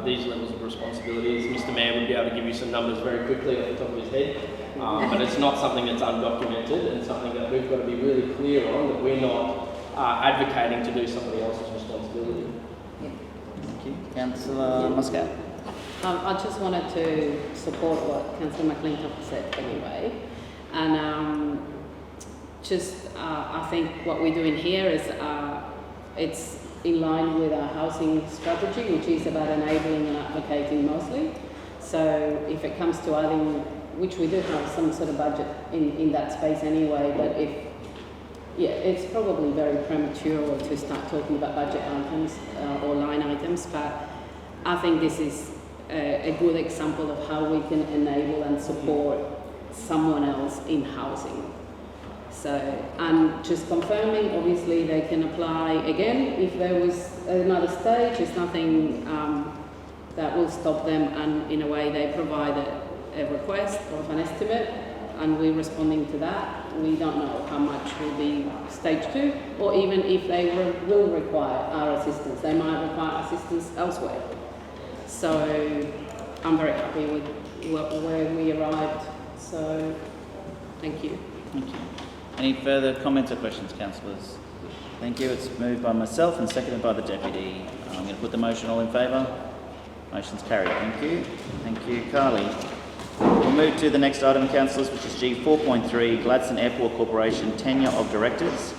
Speaker 6: these levels of responsibilities. Mr. Mayor would be able to give you some numbers very quickly off the top of his head, but it's not something that's undocumented and something that we've got to be really clear on, that we're not advocating to do somebody else's responsibility.
Speaker 1: Thank you. Councillor Muscat.
Speaker 5: I just wanted to support what Councillor McClintock said anyway, and I think what we're doing here is it's in line with our housing strategy, which is about enabling and advocating mostly. So if it comes to adding, which we do have some sort of budget in that space anyway, but it's probably very premature to start talking about budget items or line items, but I think this is a good example of how we can enable and support someone else in housing. So, and just confirming, obviously they can apply again if there was another stage. There's nothing that will stop them, and in a way they provide a request of an estimate and we're responding to that. We don't know how much will be stage 2, or even if they will require our assistance. They might require assistance elsewhere. So I'm very happy with where we arrived. So thank you.
Speaker 1: Thank you. Any further comments or questions, councillors? Thank you. It's moved by myself and seconded by the Deputy. I'm going to put the motion. All in favour? Motion's carried. Thank you. Thank you, Carly. We'll move to the next item, councillors, which is G 4.3, Gladstone Airport Corporation Tenure of Directors.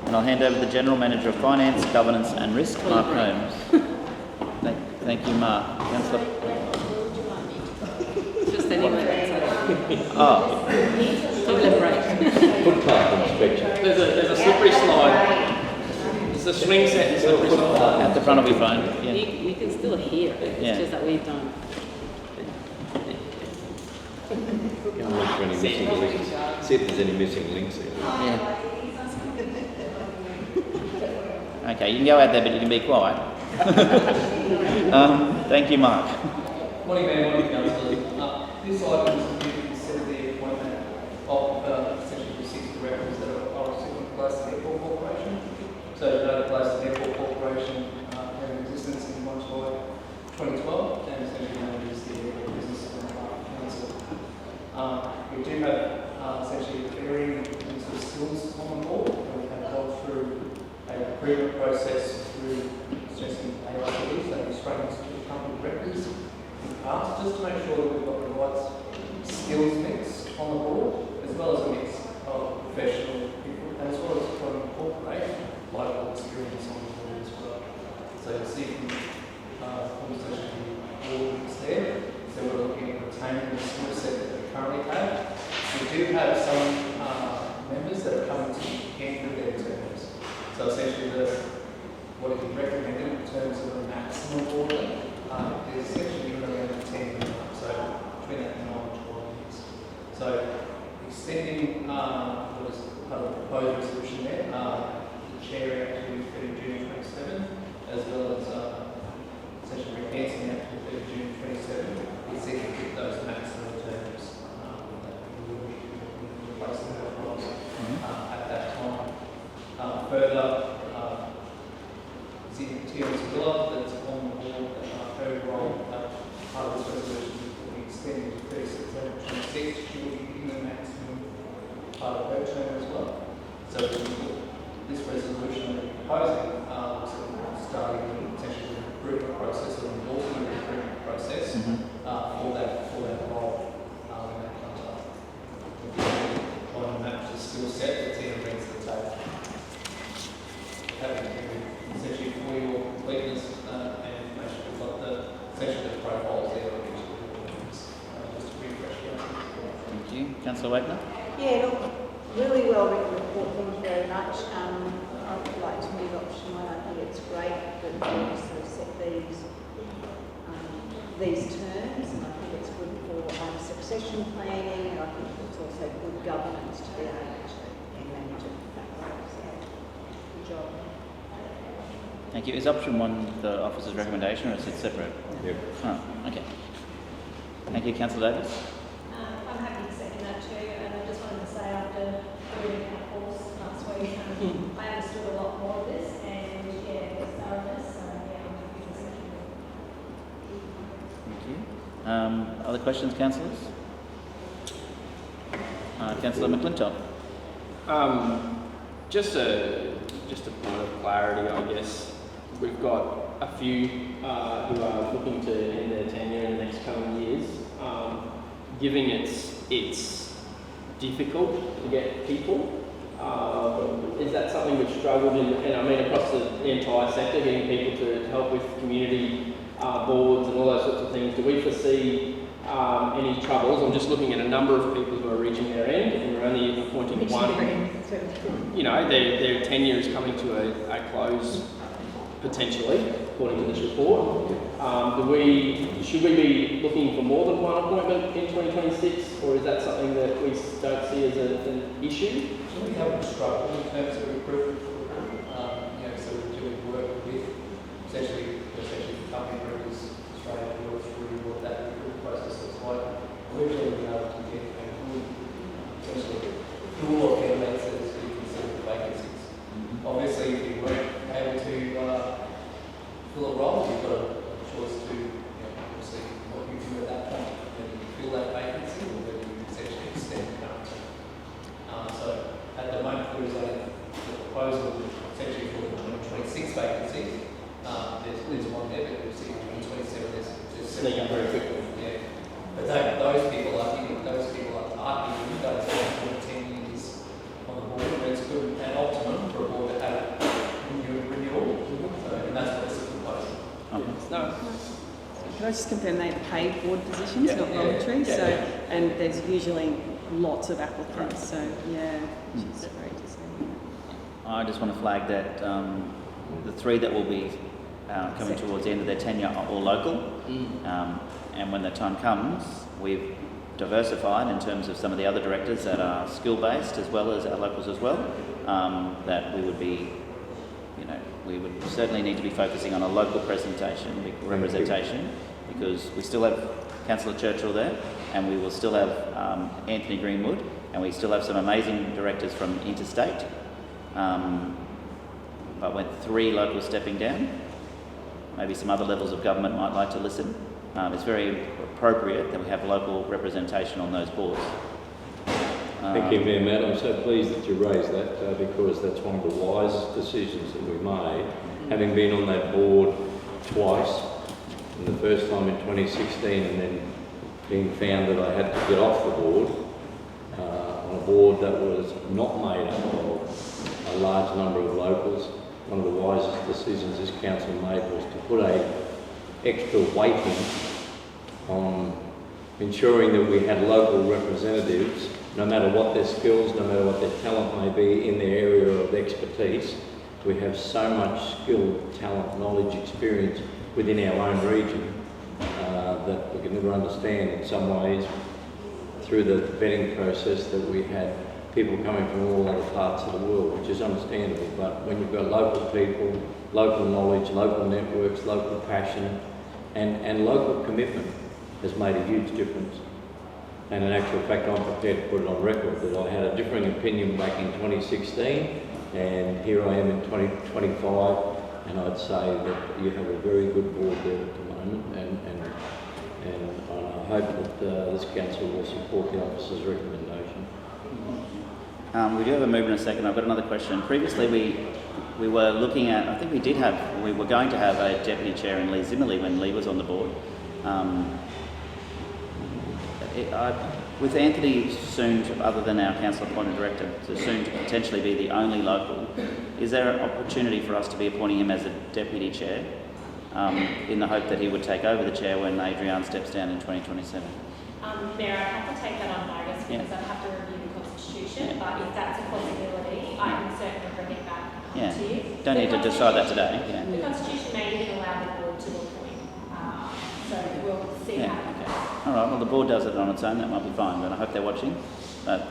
Speaker 1: And I'll hand over to the General Manager of Finance, Governance and Risk, Mark Holmes. Thank you, Mark. Councillor.
Speaker 5: Just anyway.
Speaker 1: Oh.
Speaker 5: Toilet break.
Speaker 2: Footpath inspection.
Speaker 6: There's a slippery slide. It's a swing set and slippery slide.
Speaker 1: At the front of your phone. Yeah.
Speaker 5: You can still hear it. It's just that we don't.
Speaker 2: Can we look for any missing links? See if there's any missing links there.
Speaker 1: Yeah. Okay, you can go out there, but you can be quiet. Thank you, Mark.
Speaker 11: Morning, Mayor. Morning, Councillors. This item is to consider the appointment of essentially the 6 directors that are sitting in Gladstone Airport Corporation. So, the Gladstone Airport Corporation had an existence in 1 July 2012, and essentially known as the Airport Business Council. We do have essentially varying sort of skills on the board, and we have gone through a recruitment process through suggesting AICs, that is straight to the company directors, in the past, just to make sure that we've got the right skills mix on the board, as well as a mix of professional people, and as well as to incorporate local experience on the board as well. So you'll see from the conversation board is there, so we're looking at retaining the skill set that we currently have. We do have some members that are coming to the end of their terms. So essentially what is recommended in terms of the maximum board is essentially around the 10-year mark, so between that 9 and 12 years. So extending what is part of the proposed resolution there, the chair out to 30 June 27, as well as essentially enhancing that to 30 June 27, we seek to keep those maximum terms that we will be replacing those roles at that time. Further, Tier's Villa, that's on the board, her role, part of this resolution will be extended to 30 September 26. She will be given the maximum part of her term as well. So this resolution that we're proposing, starting potentially the recruitment process or endorsing the recruitment process for that role when that comes up. On that skill set that Tia brings to the table. Having essentially for your completeness and make sure we've got essentially the profiles there of each of the boards. Just to refresh that.
Speaker 1: Thank you. Councillor Wagner?
Speaker 9: Yeah, look, really well written report, thank you very much. I would like to move option 1. I think it's great that we sort of set these terms, and I think it's good for succession planning, and I think it's also good governance to be able to manage it that way. So, good job.
Speaker 1: Thank you. Is option 1 the officer's recommendation, or is it separate?
Speaker 2: Yep.
Speaker 1: Oh, okay. Thank you, Councillor Davis.
Speaker 4: I'm happy to second that too, and I just wanted to say after doing our course last week, I understood a lot more of this, and yeah, it's thoroughness, so yeah, I'm happy to second it.
Speaker 1: Thank you. Other questions, councillors? Councillor McClintock.
Speaker 6: Just a point of clarity, I guess. We've got a few who are looking to end their tenure in the next coming years. Given it's difficult to get people, is that something we've struggled in, and I mean across the entire sector, getting people to help with community boards and all those sorts of things? Do we foresee any troubles? I'm just looking at a number of people who are reaching their end, and we're only appointing one. You know, their tenure is coming to a close potentially, according to this report. Should we be looking for more than one appointment in 2026, or is that something that we don't see as an issue?
Speaker 11: So we haven't struggled in terms of recruitment. So we're doing work with essentially the company group is Australia to work through what that recruitment process looks like. We're really being able to get a good, essentially, pool of candidates that is being considered for vacancies. Obviously, if you weren't able to fill a role, you've got a choice to obviously what you do at that point, whether you fill that vacancy or whether you essentially extend the current term. So at the moment, there is the proposal essentially for the 2026 vacancy. There's one there, but we'll see in 2027 there's
Speaker 6: Sneaking very quickly.
Speaker 11: Yeah. But those people are giving those 10 years on the board, and it's good and optimum for a board to have renewal. So, and that's what this is proposing.
Speaker 6: No.
Speaker 12: Can I just confirm they're paid board positions,
Speaker 11: Yeah.
Speaker 12: not voluntary?
Speaker 11: Yeah.
Speaker 12: So, and there's usually lots of applicants. So, yeah, which is great to see.
Speaker 1: I just want to flag that the three that will be coming towards the end of their tenure are all local. And when the time comes, we've diversified in terms of some of the other directors that are skill-based as well as our locals as well, that we would be, we would certainly need to be focusing on a local representation because we still have Councillor Churchill there and we will still have Anthony Greenwood and we still have some amazing directors from interstate. But with 3 locals stepping down, maybe some other levels of government might like to listen. It's very appropriate that we have local representation on those boards.
Speaker 2: Thank you, Mayor Matt. I'm so pleased that you raised that because that's one of the wisest decisions that we made. Having been on that board twice, and the first time in 2016 and then being found that I had to get off the board, on a board that was not made up of a large number of locals, one of the wisest decisions this council made was to put a extra weighting on ensuring that we had local representatives, no matter what their skills, no matter what their talent may be in their area of expertise. We have so much skill, talent, knowledge, experience within our own region that we can never understand in some ways through the vetting process that we had people coming from all other parts of the world, which is understandable. But when you've got local people, local knowledge, local networks, local passion, and local commitment has made a huge difference. And in actual fact, I'm prepared to put it on record that I had a differing opinion back in 2016, and here I am in 2025, and I'd say that you have a very good board there at the moment, and I hope that this council will support the officer's recommendation.
Speaker 1: We do have a move in a second. I've got another question. Previously, we were looking at, I think we were going to have a deputy chair in Lee Zimmerley when Lee was on the board. With Anthony soon, other than our council appointed director, so soon to potentially be the only local, is there an opportunity for us to be appointing him as a deputy chair in the hope that he would take over the chair when Adrian steps down in 2027?
Speaker 4: Mayor, I have to take that on notice because I'd have to review the constitution, but if that's a possibility, I can certainly bring it back to you.
Speaker 1: Don't need to decide that today.
Speaker 4: The constitution may even allow the board to appoint, so we'll see how that goes.
Speaker 1: All right, well, the board does it on its own, that might be fine, but I hope they're watching. But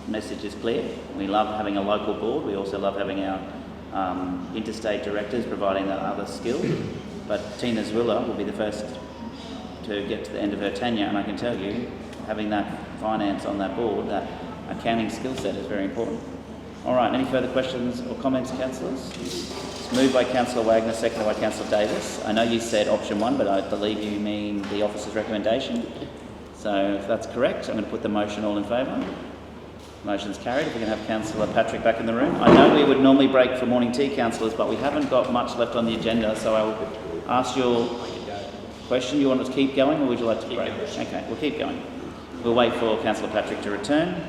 Speaker 1: the message is clear. We love having a local board. We also love having our interstate directors providing that other skill. But Tina Zwiller will be the first to get to the end of her tenure, and I can tell you, having that finance on that board, that accounting skill set is very important. All right, any further questions or comments, councillors? It's moved by Councillor Wagner, seconded by Councillor Davis. I know you said option 1, but I believe you mean the officer's recommendation. So if that's correct, I'm going to put the motion. All in favour? Motion's carried. If we can have Councillor Patrick back in the room. I know we would normally break for morning tea, councillors, but we haven't got much left on the agenda, so I will ask your question. You want us to keep going, or would you like to break? Okay, we'll keep going. We'll wait for Councillor Patrick to return.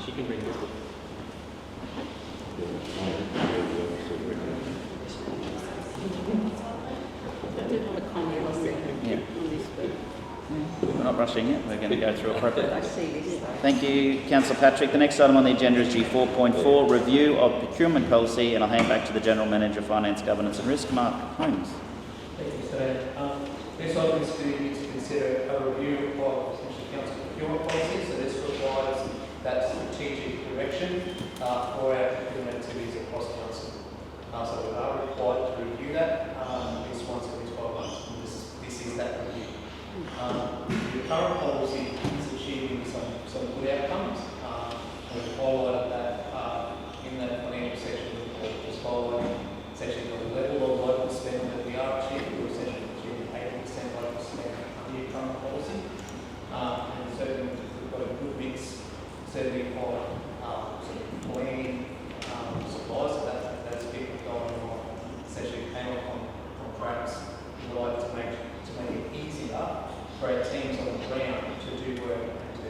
Speaker 6: She can bring this.
Speaker 5: I did have a comment on this, but
Speaker 1: not rushing it. We're going to go through appropriately.
Speaker 9: I see this.
Speaker 1: Thank you, Councillor Patrick. The next item on the agenda is G4.4, review of procurement policy, and I'll hand back to the General Manager of Finance, Governance and Risk, Mark Holmes.
Speaker 11: Thank you, Sir. This item is to consider a review of essentially council procurement policy. So this requires that strategic direction for our procurement activities across council. So we are required to review that at least once every 12 months. And this is that review. The current policy is achieving some good outcomes. We've highlighted that in that financial section of the report, just highlighting essentially the level of local spend that we are achieving. We're essentially achieving 80% local spend under the current policy. And certainly we've got a good mix, certainly of sort of clean supplies. So that's people going on essentially payment on contracts. We would like to make it easier for our teams on the ground to do work and to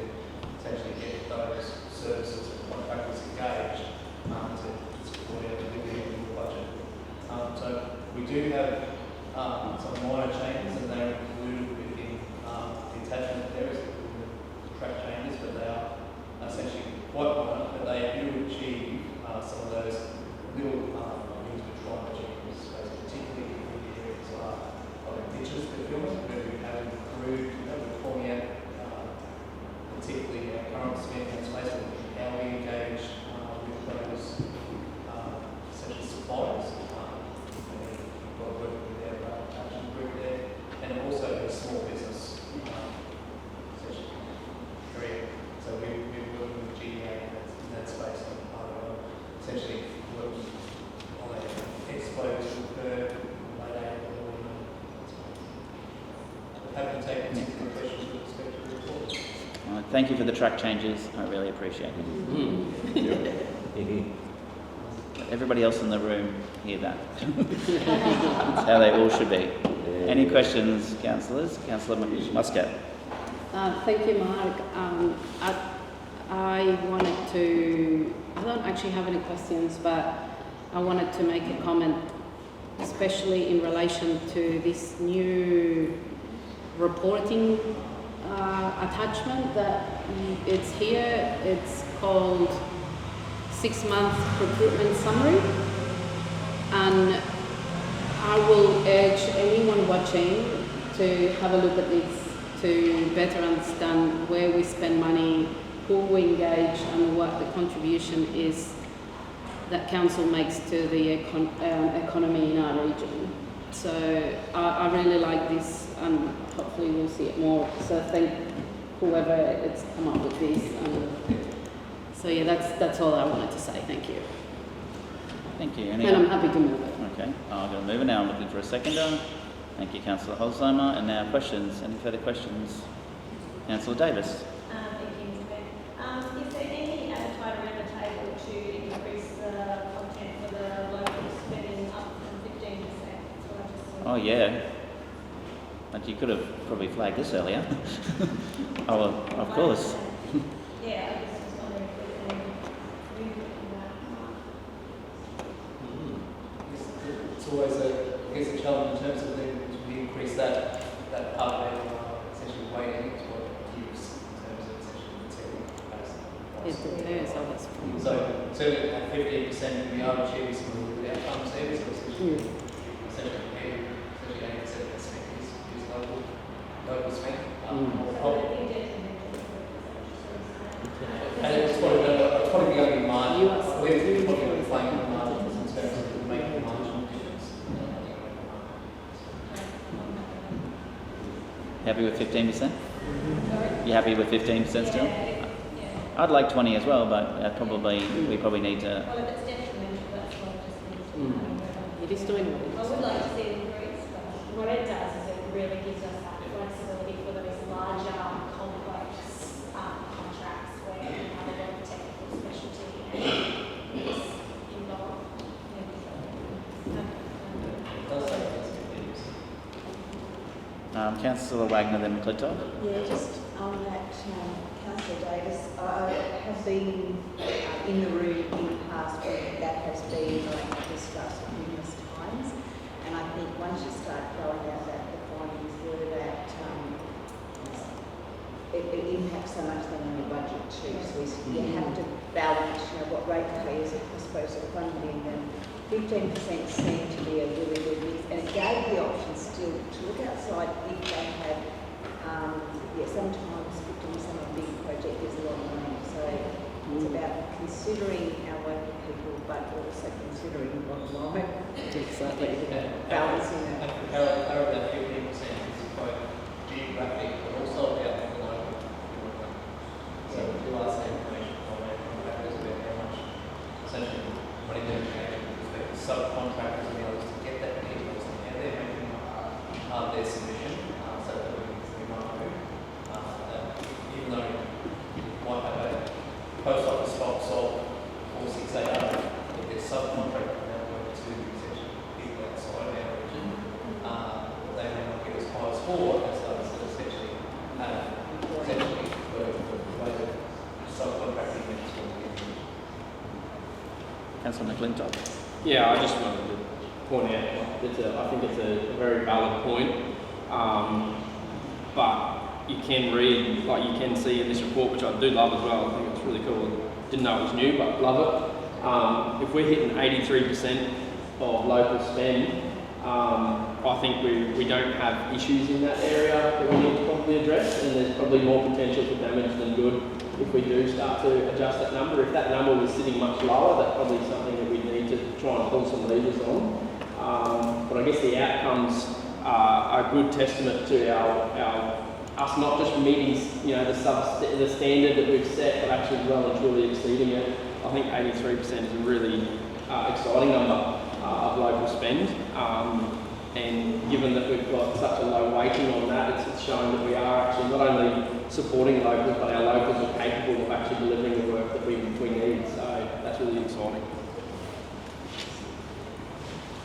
Speaker 11: essentially get those services and contractors engaged to support our delivery of the budget. So we do have some minor changes, and they're included within the attachment there is the track changes, but they are essentially quite minor, but they do achieve some of those little things we're trying to achieve in this space, particularly in the areas of indigenous procurement, where we have improved, we're calling out particularly our current spend in space, and how we engage with those essential suppliers. We've got working with our action group there, and also a small business essentially area. So we're working with GDA in that space, and essentially working on an expos per late happy to take particular questions with respect to the report.
Speaker 1: Thank you for the track changes. I really appreciate it. Everybody else in the room hear that. That's how they all should be. Any questions, councillors? Councillor Muscat.
Speaker 5: Thank you, Mark. I don't actually have any questions, but I wanted to make a comment, especially in relation to this new reporting attachment that it's here. It's called 6-month procurement summary, and I will urge anyone watching to have a look at this to better understand where we spend money, who we engage, and what the contribution is that council makes to the economy in our region. So I really like this, and hopefully we'll see it more. So thank whoever it's come up with this. So yeah, that's all I wanted to say. Thank you.
Speaker 1: Thank you.
Speaker 5: And I'm happy to move it.
Speaker 1: Okay, I'm going to move it now. I'm looking for a seconder. Thank you, Councillor Holzheimer. And now questions. Any further questions? Councillor Davis.
Speaker 4: Thank you, Mr. Mayor. Is there any appetite around the table to increase the content for the local spending up from 15%?
Speaker 1: Oh yeah. But you could have probably flagged this earlier. Oh, well, of course.
Speaker 4: Yeah, I guess it's wondering if there's any movement in that.
Speaker 11: It's always a challenge in terms of the increase that part of our essentially weighting to what it gives in terms of essentially material capacity.
Speaker 5: It is always.
Speaker 11: So certainly at 15% we are achieving some really good outcomes there. So essentially 80% is local spend. And it's probably the only margin. We're probably playing the margins in terms of making a marginal difference.
Speaker 1: Happy with 15%? You happy with 15% still? I'd like 20 as well, but we probably need to.
Speaker 4: Well, if it's detrimental, that's what it just needs to be.
Speaker 5: It is doing
Speaker 4: I would like to see it increase, but what it does is it really gives us that flexibility for those larger, complex contracts where you have a lot of technical specialty and it's involved.
Speaker 1: Councillor Wagner, then McClintock.
Speaker 9: Yeah, just on that, Councillor Davis, I have been in the room in the past where that has been discussed numerous times, and I think once you start going out that the findings were that so much then on your budget too. So you have to balance, you know, what rate pay is it, I suppose, of funding, and 15% seemed to be a really good mix, and it gave the option still to look outside if they had, sometimes doing some big project is a lot of money. So it's about considering our local people, but also considering the bottom line.
Speaker 5: Exactly.
Speaker 9: Balancing it.
Speaker 11: And for clarity, that 15% is quite geographic, but also about the local. So we do ask that information from our contractors about how much essentially money they're paying with respect to subcontractors and the others to get that details on how they're making their submission, so that we might know. Even though you might have a post office box of 4680, if there's subcontractor now work to essentially people outside of our region, they may not get as high as 4 as those that essentially work the way that subcontracting is going to be.
Speaker 1: Councillor McClintock.
Speaker 6: Yeah, I just wanted to point out, I think it's a very valid point, but you can read, like you can see in this report, which I do love as well, I think it's really cool, didn't know it was new, but love it. If we're hitting 83% of local spend, I think we don't have issues in that area that we need to probably address, and there's probably more potential for damage than good if we do start to adjust that number. If that number was sitting much lower, that's probably something that we need to try and pull some levers on. But I guess the outcomes are a good testament to us not just meeting, you know, the standard that we've set, but actually well and truly exceeding it. I think 83% is a really exciting number of local spend. And given that we've got such a low weighting on that, it's showing that we are actually not only supporting locals, but our locals are capable of actually delivering the work that we need. So that's really exciting.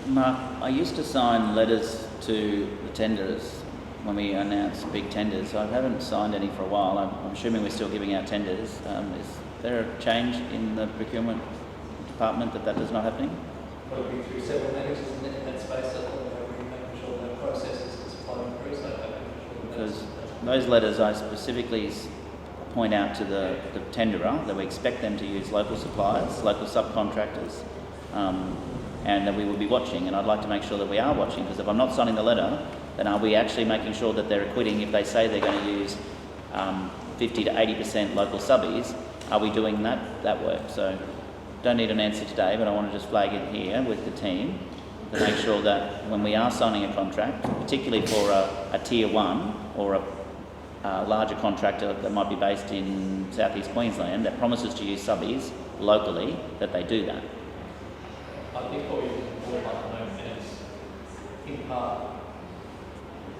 Speaker 1: Mark, I used to sign letters to the tenderers when we announce big tenders. I haven't signed any for a while. I'm assuming we're still giving out tenders. Is there a change in the procurement department that is not happening?
Speaker 11: Probably through several managers in that space, so we're making sure that process is flowing through. So
Speaker 1: because those letters I specifically point out to the tenderer that we expect them to use local suppliers, local subcontractors, and that we will be watching. And I'd like to make sure that we are watching, because if I'm not signing the letter, then are we actually making sure that they're acquitting if they say they're going to use 50 to 80% local subbies? Are we doing that work? So don't need an answer today, but I want to just flag it here with the team to make sure that when we are signing a contract, particularly for a tier 1 or a larger contractor that might be based in southeast Queensland that promises to use subbies locally, that they do that.
Speaker 11: I think what we've brought up at the moment is, in part,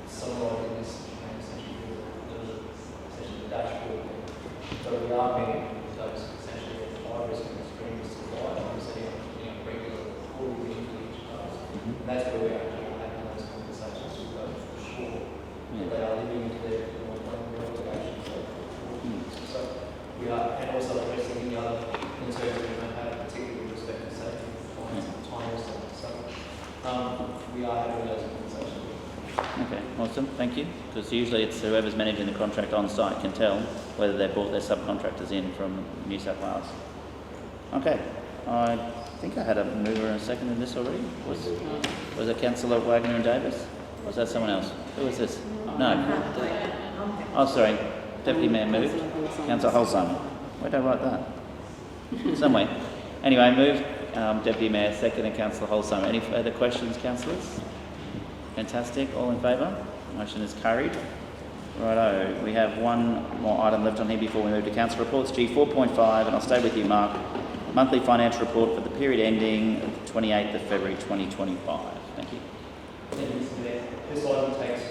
Speaker 11: summarising this, essentially the dashboard. So we are meeting those essentially high risk and extreme risk suppliers, and we're setting up regular quarterly each post. And that's where we're actually having those conversations with those for sure. That they are living into their obligations. So we are, and also addressing any other concerns we may have, particularly with respect to safety, time or something. So we are having those conversations.
Speaker 1: Okay, awesome, thank you. Because usually it's whoever's managing the contract on site can tell whether they've brought their subcontractors in from New South Wales. Okay, I think I had a mover and a second in this already. Was it Councillor Wagner and Davis? Or was that someone else? Who was this? No. Oh, sorry. Deputy Mayor moved. Councillor Holzheimer. Where did I write that? Somewhere. Anyway, moved. Deputy Mayor second and Councillor Holzheimer. Any further questions, councillors? Fantastic. All in favour? Motion is carried. Righto. We have one more item left on here before we move to council reports. G4.5, and I'll stay with you, Mark. Monthly financial report for the period ending 28th of February 2025. Thank you.
Speaker 11: Thank you, Mr. Mayor. This item takes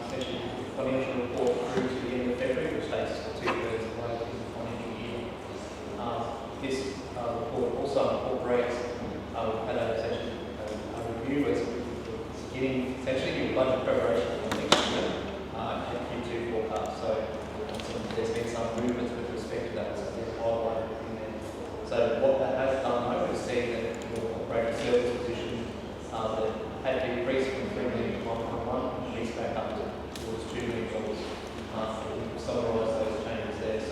Speaker 11: essentially the financial report through to the end of February, which takes 2/3 of the way through the financial year. This report also incorporates, we've had a review as we're getting essentially budget preparation for next year and Q2 forecast. So there's been some movements with respect to that, so there's highlighted in there. So what that has done, though, is seen that your operating service position that had decreased from 3 million to 1.1, increased back up towards $2 million. We've summarised those changes there. So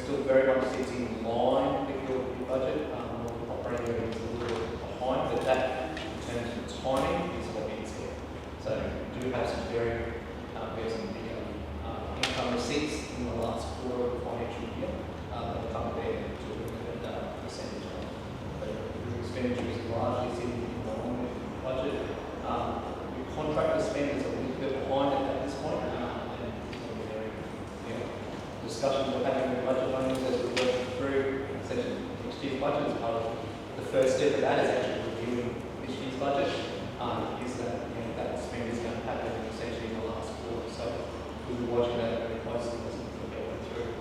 Speaker 11: still very much sits in line with your budget. Operating earnings a little bit behind, but that, in terms of timing, is what we expect. So we do have some very big income receipts in the last quarter of the financial year that come there to look at percentage of. But the expenditure is largely sitting in line with the budget. The contractor spend is a little bit behind at this point, and discussions we're having with budget owners as we're working through essentially next year's budget as part of the first step of that is actually reviewing this year's budget. Is that that spend is going to happen essentially in the last quarter. So we'll be watching that very closely as we go through.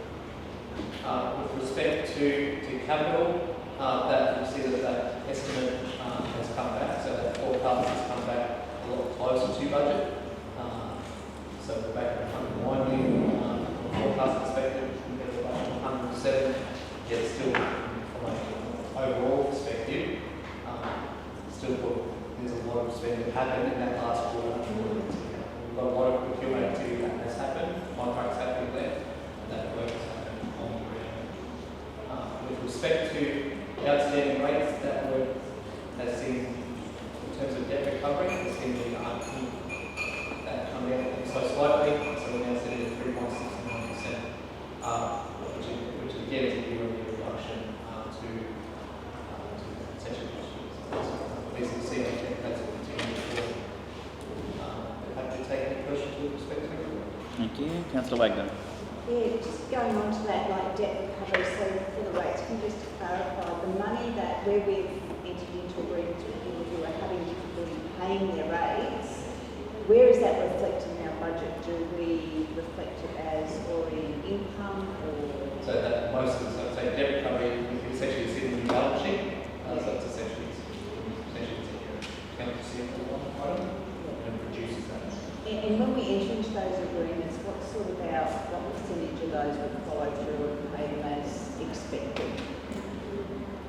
Speaker 11: With respect to capital, that you'll see that estimate has come back. So that forecast has come back a lot closer to budget. So we're back at 101 million from a forecast perspective compared to about 107. Yet still, from an overall perspective, there's a lot of spend that happened in that last quarter. We've got a lot of procurement activity that has happened, contracts happening there, and that work has happened on the ground. With respect to outstanding rates that were has seen in terms of debt recovery, has seen that come down so slightly, so we're now sitting at 3.69%, which again is a year-on-year reduction to essentially please see I think that's a continuing forward. Happy to take any questions with respect to it.
Speaker 1: Thank you. Councillor Wagner.
Speaker 8: Yeah, just going on to that, like debt recovery, so for the rates, can you just clarify, the money that where we've entered into agreements with people who are having difficulty paying their rates, where is that reflected in our budget? Do we reflect it as already income or?
Speaker 11: So that most of the debt recovery essentially sits in the balance sheet. So it's essentially account receivable item and produces that.
Speaker 9: And when we enter into those agreements, what percentage of those would follow through and pay them as expected?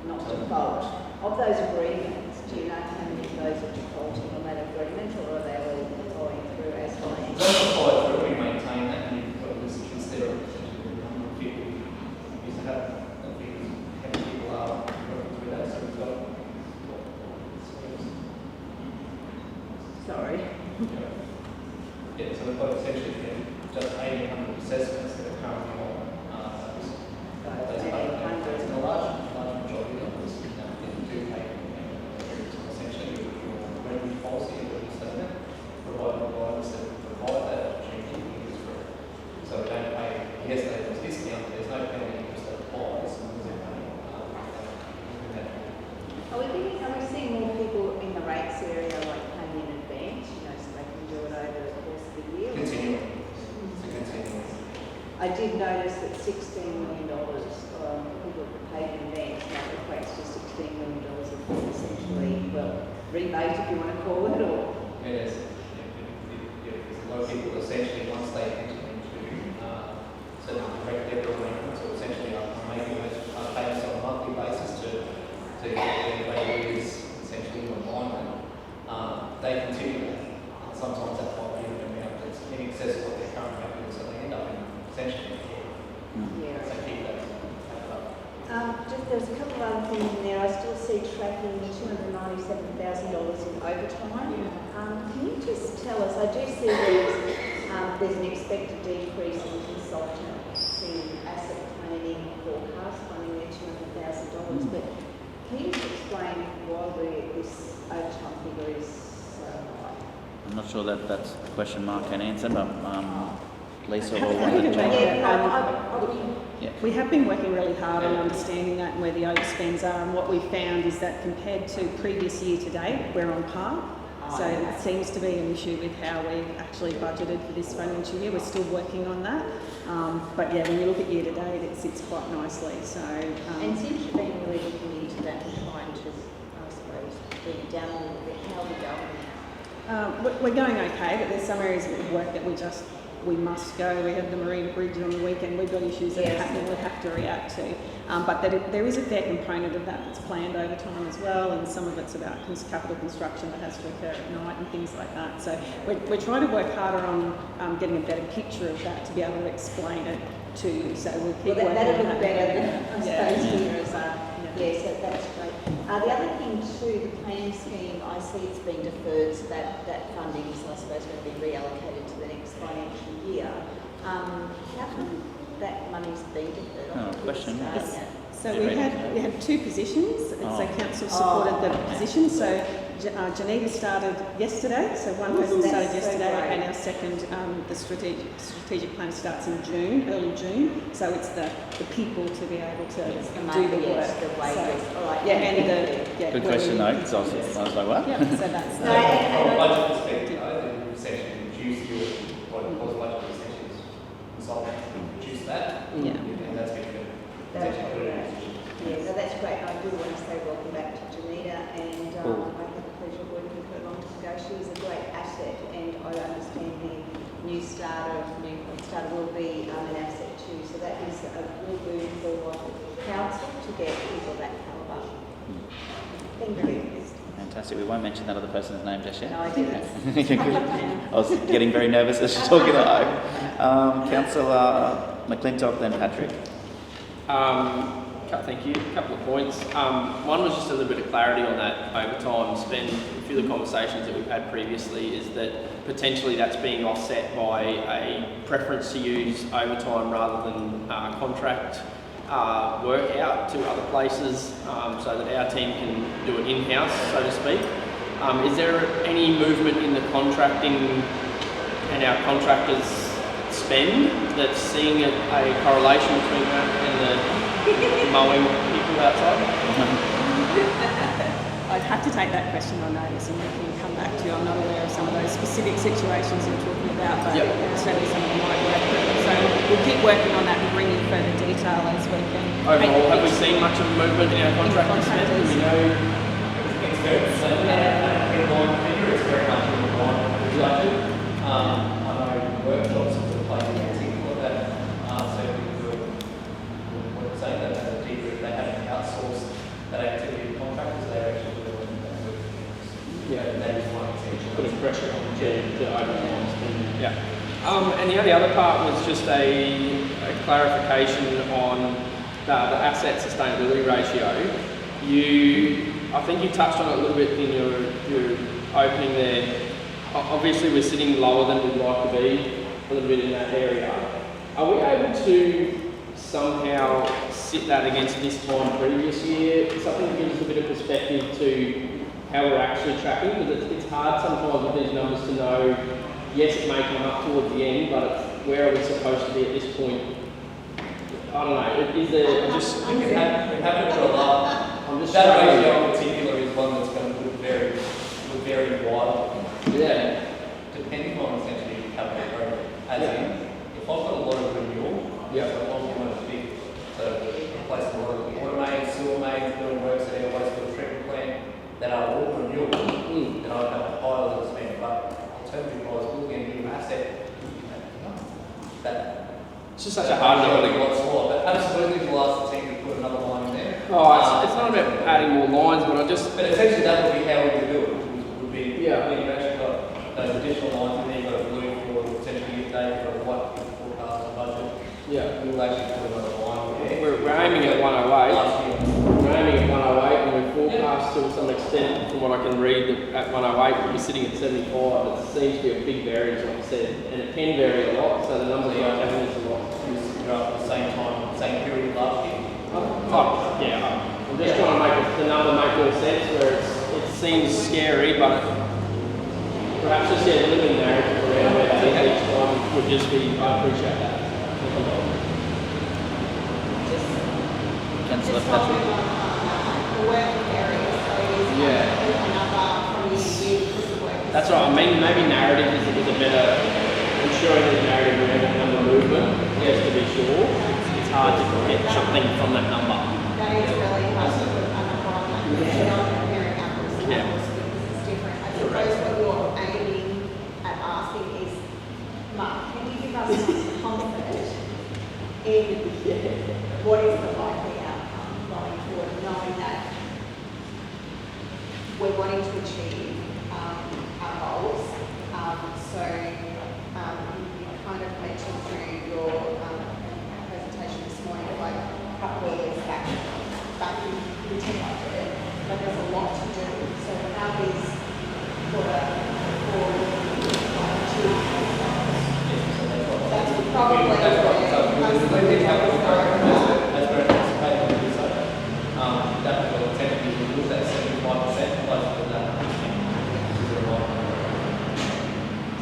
Speaker 9: Not default. Of those agreements, do you know how many of those are defaulting on that agreement, or are they all following through as planned?
Speaker 11: Those that follow through, we maintain that, and you've got to consider essentially the number of people who used to have how many people are working through that. So we've got
Speaker 9: Sorry.
Speaker 11: yeah, so we've got essentially just 1,800 assessments that are currently on those and a large majority of those do pay. Essentially, your revenue policy and revenue statement provide guidance that provide that opportunity to use for it. So we don't pay, yes, there's discount, but there's no penalty interest that applies as long as they're paying.
Speaker 9: Are we seeing more people in the rates area like paying in advance, so they can do it over the course of the year?
Speaker 11: Continuing. It's a continuing.
Speaker 9: I did notice that $16 million people have paid in advance, and that equates to $16 million of essentially, well, rebate if you want to call it, or?
Speaker 11: Yes. There's a lot of people essentially, once they enter into certain direct debit arrangements, or essentially are making those payments on a monthly basis to get their wages essentially in alignment, they continue that. Sometimes that might be an amount that's in excess of what they're currently having, so they end up in essentially
Speaker 9: Yeah.
Speaker 11: so keep that up.
Speaker 8: There's a couple of other things in there. I still see tracking $297,000 in overtime. Can you just tell us, I do see there's an expected decrease in consultants in asset planning forecast funding there $200,000, but can you just explain why this overtime figure is so high?
Speaker 1: I'm not sure that that's a question Mark can answer, but Lisa will
Speaker 12: Happy
Speaker 1: want
Speaker 12: to
Speaker 1: to
Speaker 12: make
Speaker 1: jump
Speaker 12: it.
Speaker 1: in. Yeah.
Speaker 12: We have been working really hard on understanding that and where the overspends are, and what we've found is that compared to previous year to date, we're on par. So it seems to be an issue with how we've actually budgeted for this financial year. We're still working on that. But yeah, when you look at year to date, it sits quite nicely. So
Speaker 9: And since you've been really looking into that and trying to, I suppose, bring it down a little bit, how are we going?
Speaker 12: we're going okay, but there's some areas of work that we must go. We have the Marina Bridge on the weekend. We've got issues that are happening we have to react to. But there is a fair component of that that's planned over time as well, and some of it's about capital construction that has to occur at night and things like that. So we're trying to work harder on getting a better picture of that to be able to explain it too. So we'll keep
Speaker 9: Well,
Speaker 12: working
Speaker 9: that'll
Speaker 12: on
Speaker 9: look
Speaker 12: that.
Speaker 9: better than, I suppose,
Speaker 12: Yeah.
Speaker 9: here as yeah, so that's great. The other thing too, the planning scheme, I see it's been deferred, so that funding is, I suppose, going to be reallocated to the next financial year. How come that money's been deferred?
Speaker 1: Oh, question.
Speaker 12: So we had two positions. So council supported the position. So Janita started yesterday. So one person started yesterday, and our second, the strategic plan starts in June, early June. So it's the people to be able to do the work.
Speaker 9: The wages. All right.
Speaker 12: Yeah, and
Speaker 1: Good question though, because I was like, what?
Speaker 12: Yeah, so that's
Speaker 11: From a budget perspective, the recession reduced your, what was budget recessions, consultant reduce that.
Speaker 12: Yeah.
Speaker 11: And that's been good.
Speaker 9: Yeah, so that's great. I do want to say welcome back to Janita, and I had the pleasure of working with her long time ago. She was a great asset, and I understand the new starter will be an asset too. So that is a real boon for council to get people that calibre. Thank you.
Speaker 1: Fantastic. We won't mention that other person's name just yet.
Speaker 9: No, I didn't.
Speaker 1: I was getting very nervous as she's talking. Councillor McClintock, then Patrick.
Speaker 6: Thank you. A couple of points. One was just a little bit of clarity on that overtime spend. A few of the conversations that we've had previously is that potentially that's being offset by a preference to use overtime rather than contract work out to other places so that our team can do it in-house, so to speak. Is there any movement in the contracting and our contractors' spend that's seeing a correlation between that and the mowing people outside?
Speaker 12: I'd have to take that question on notice and we can come back to you. I'm not aware of some of those specific situations you're talking about, but certainly some of them might work. So we'll keep working on that and bring in further detail as we can.
Speaker 6: Overall, have we seen much of a movement in our contracting spend? Do we know?
Speaker 11: It's fair to say that headline figure is very much in line with the budget. I know workshops have took place in particular that certainly were saying that they haven't outsourced that activity to contractors, they're actually doing that work. Yeah, that is one exception.
Speaker 6: Putting pressure on the team to overtime spend. Yeah. And the only other part was just a clarification on the asset sustainability ratio. I think you touched on it a little bit in your opening there. Obviously, we're sitting lower than we'd like to be, a little bit in that area. Are we able to somehow sit that against this time previous year? Something that gives us a bit of perspective to how we're actually tracking, because it's hard sometimes with these numbers to know, yes, it may come up towards the end, but where are we supposed to be at this point? I don't know, is there,
Speaker 11: We haven't for a while. That ratio in particular is one that's going to vary widely.
Speaker 6: Yeah.
Speaker 11: Depending on essentially capital program. As in, if I've got a lot of renewal, so I'm going to big, so replace a lot of automated sewer mains, building works at our wastewater treatment plant that are all renewable, then I'd have a higher level spend. But alternatively, if I was building a new asset, that
Speaker 6: it's just such a hard number to
Speaker 11: lot smaller. But absolutely, the last team to put another line in there.
Speaker 6: Oh, it's not about adding more lines, but
Speaker 11: But essentially, that would be how we would do it. Would be when you've actually got those additional lines in there, you've got a blue for essentially your day, you've got a white for forecast and budget.
Speaker 6: Yeah.
Speaker 11: We will actually put another line there.
Speaker 6: We're aiming at 108.
Speaker 11: Last year.
Speaker 6: We're aiming at 108, and we're forecast to some extent, from what I can read, that at 108 we'll be sitting at 75. It seems to be a big variance, like I said, and it can vary a lot. So the numbers are telling us a lot.
Speaker 11: You're up at the same period last year.
Speaker 6: I'm just trying to make the number make more sense where it seems scary, but perhaps just a little bit narrative around where that is each time would just be, I appreciate that.
Speaker 1: Councillor Patrick.
Speaker 3: The working area, so it's another from year to year because the work is.
Speaker 6: That's right. I mean, maybe narrative is a better, ensuring that narrative around that number movement, just to be sure. It's hard to get something from that number.
Speaker 3: That is really hard to put a number on that. We're not comparing apples to apples because it's different. I suppose what you're aiming at asking is, Mark, can you give us some comfort in what is the likely outcome going forward, knowing that we're wanting to achieve our goals. So you kind of mentioned through your
Speaker 8: couple of weeks back into budget, but there's a lot to do. So how is for that's probably
Speaker 11: That's right. So
Speaker 8: most of
Speaker 11: we
Speaker 8: the
Speaker 11: did have a program
Speaker 8: time.
Speaker 11: as we're anticipating to do so. That will attempt to use that 75% closer to that.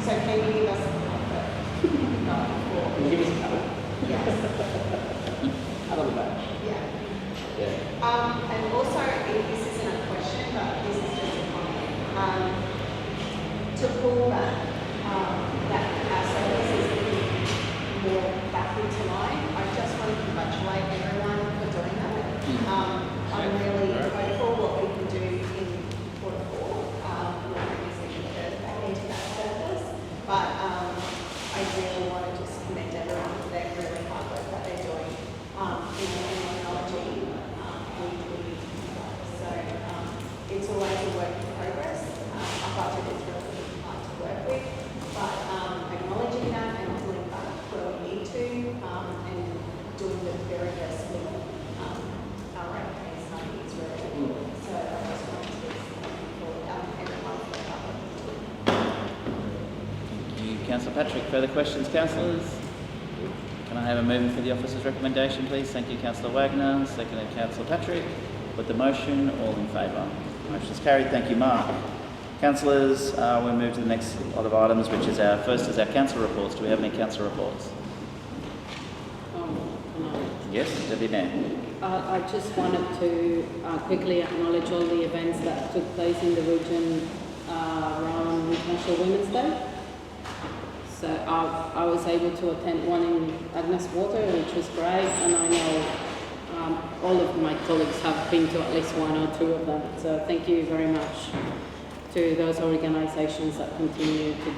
Speaker 8: So can you give us a comfort?
Speaker 11: Can you give us a couple?
Speaker 8: Yes.
Speaker 11: Out of the back.
Speaker 8: Yeah.
Speaker 2: Yeah.
Speaker 8: And also, this isn't a question, but this is just a comment. To pull back, that our services more back into line, I just want to congratulate everyone for doing that. I'm really hopeful what we can do in quarter four. We'll obviously get further back into that service, but I really want to just commend everyone for their really hard work that they're doing in technology. So it's always a work in progress. Our budget is really hard to work with, but acknowledging that and pulling back where we need to and doing the very best with our own case money is really important. So I just want to thank you for everyone for that.
Speaker 1: Thank you, Councillor Patrick. Further questions, councillors? Can I have a mover for the officer's recommendation, please? Thank you, Councillor Wagner. Seconded, Councillor Patrick. With the motion, all in favour? Motion is carried. Thank you, Mark. Councillors, we'll move to the next lot of items, which is our council reports. Do we have any council reports? Yes, Deputy Mayor.
Speaker 5: I just wanted to quickly acknowledge all the events that took place in the region around International Women's Day. So I was able to attend one in Agnes Water, which was great, and I know all of my colleagues have been to at least one or two of them. So thank you very much to those organisations that continue to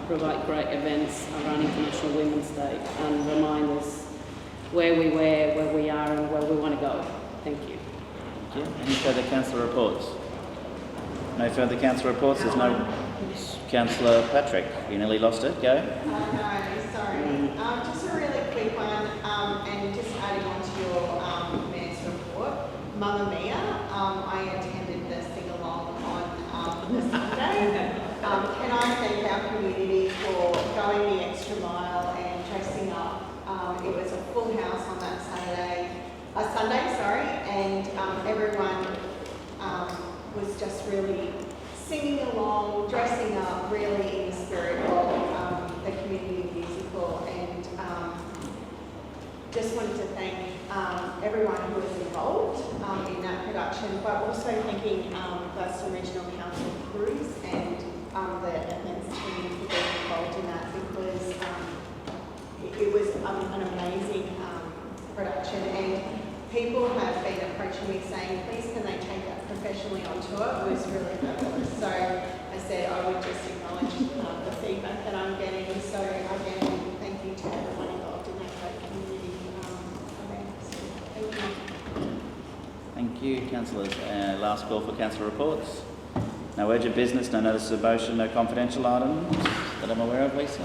Speaker 5: provide great events around International Women's Day and remind us where we were, where we are and where we want to go. Thank you.
Speaker 1: Thank you. Any further council reports? No further council reports? There's no... Councillor Patrick, you nearly lost it. Go.
Speaker 8: No, sorry. Just a really quick one, and just adding on to your mayor's report. Mamma Mia, I attended the sing-along on the Sunday. Can I thank our community for going the extra mile and dressing up? It was a full house on that Sunday, and everyone was just really singing along, dressing up, really in the spirit of the community musical, and just wanted to thank everyone who was involved in that production, but also thanking Gladstone Regional Council crews and the events team for being involved in that, because it was an amazing production, and people have been approaching me saying, please can they take that professionally on tour? It was really fabulous. So I said I would just acknowledge the feedback that I'm getting. So again, thank you to everyone involved in that great community event. So, thank you.
Speaker 1: Thank you, councillors. Last call for council reports. No urgent business, no notice of motion, no confidential items that I'm aware of, Lisa.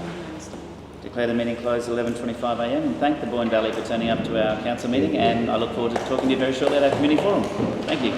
Speaker 1: Declare the meeting closed at 11:25 a.m. and thank the Builyan Valley for turning up to our council meeting, and I look forward to talking to you very shortly at our community forum. Thank you.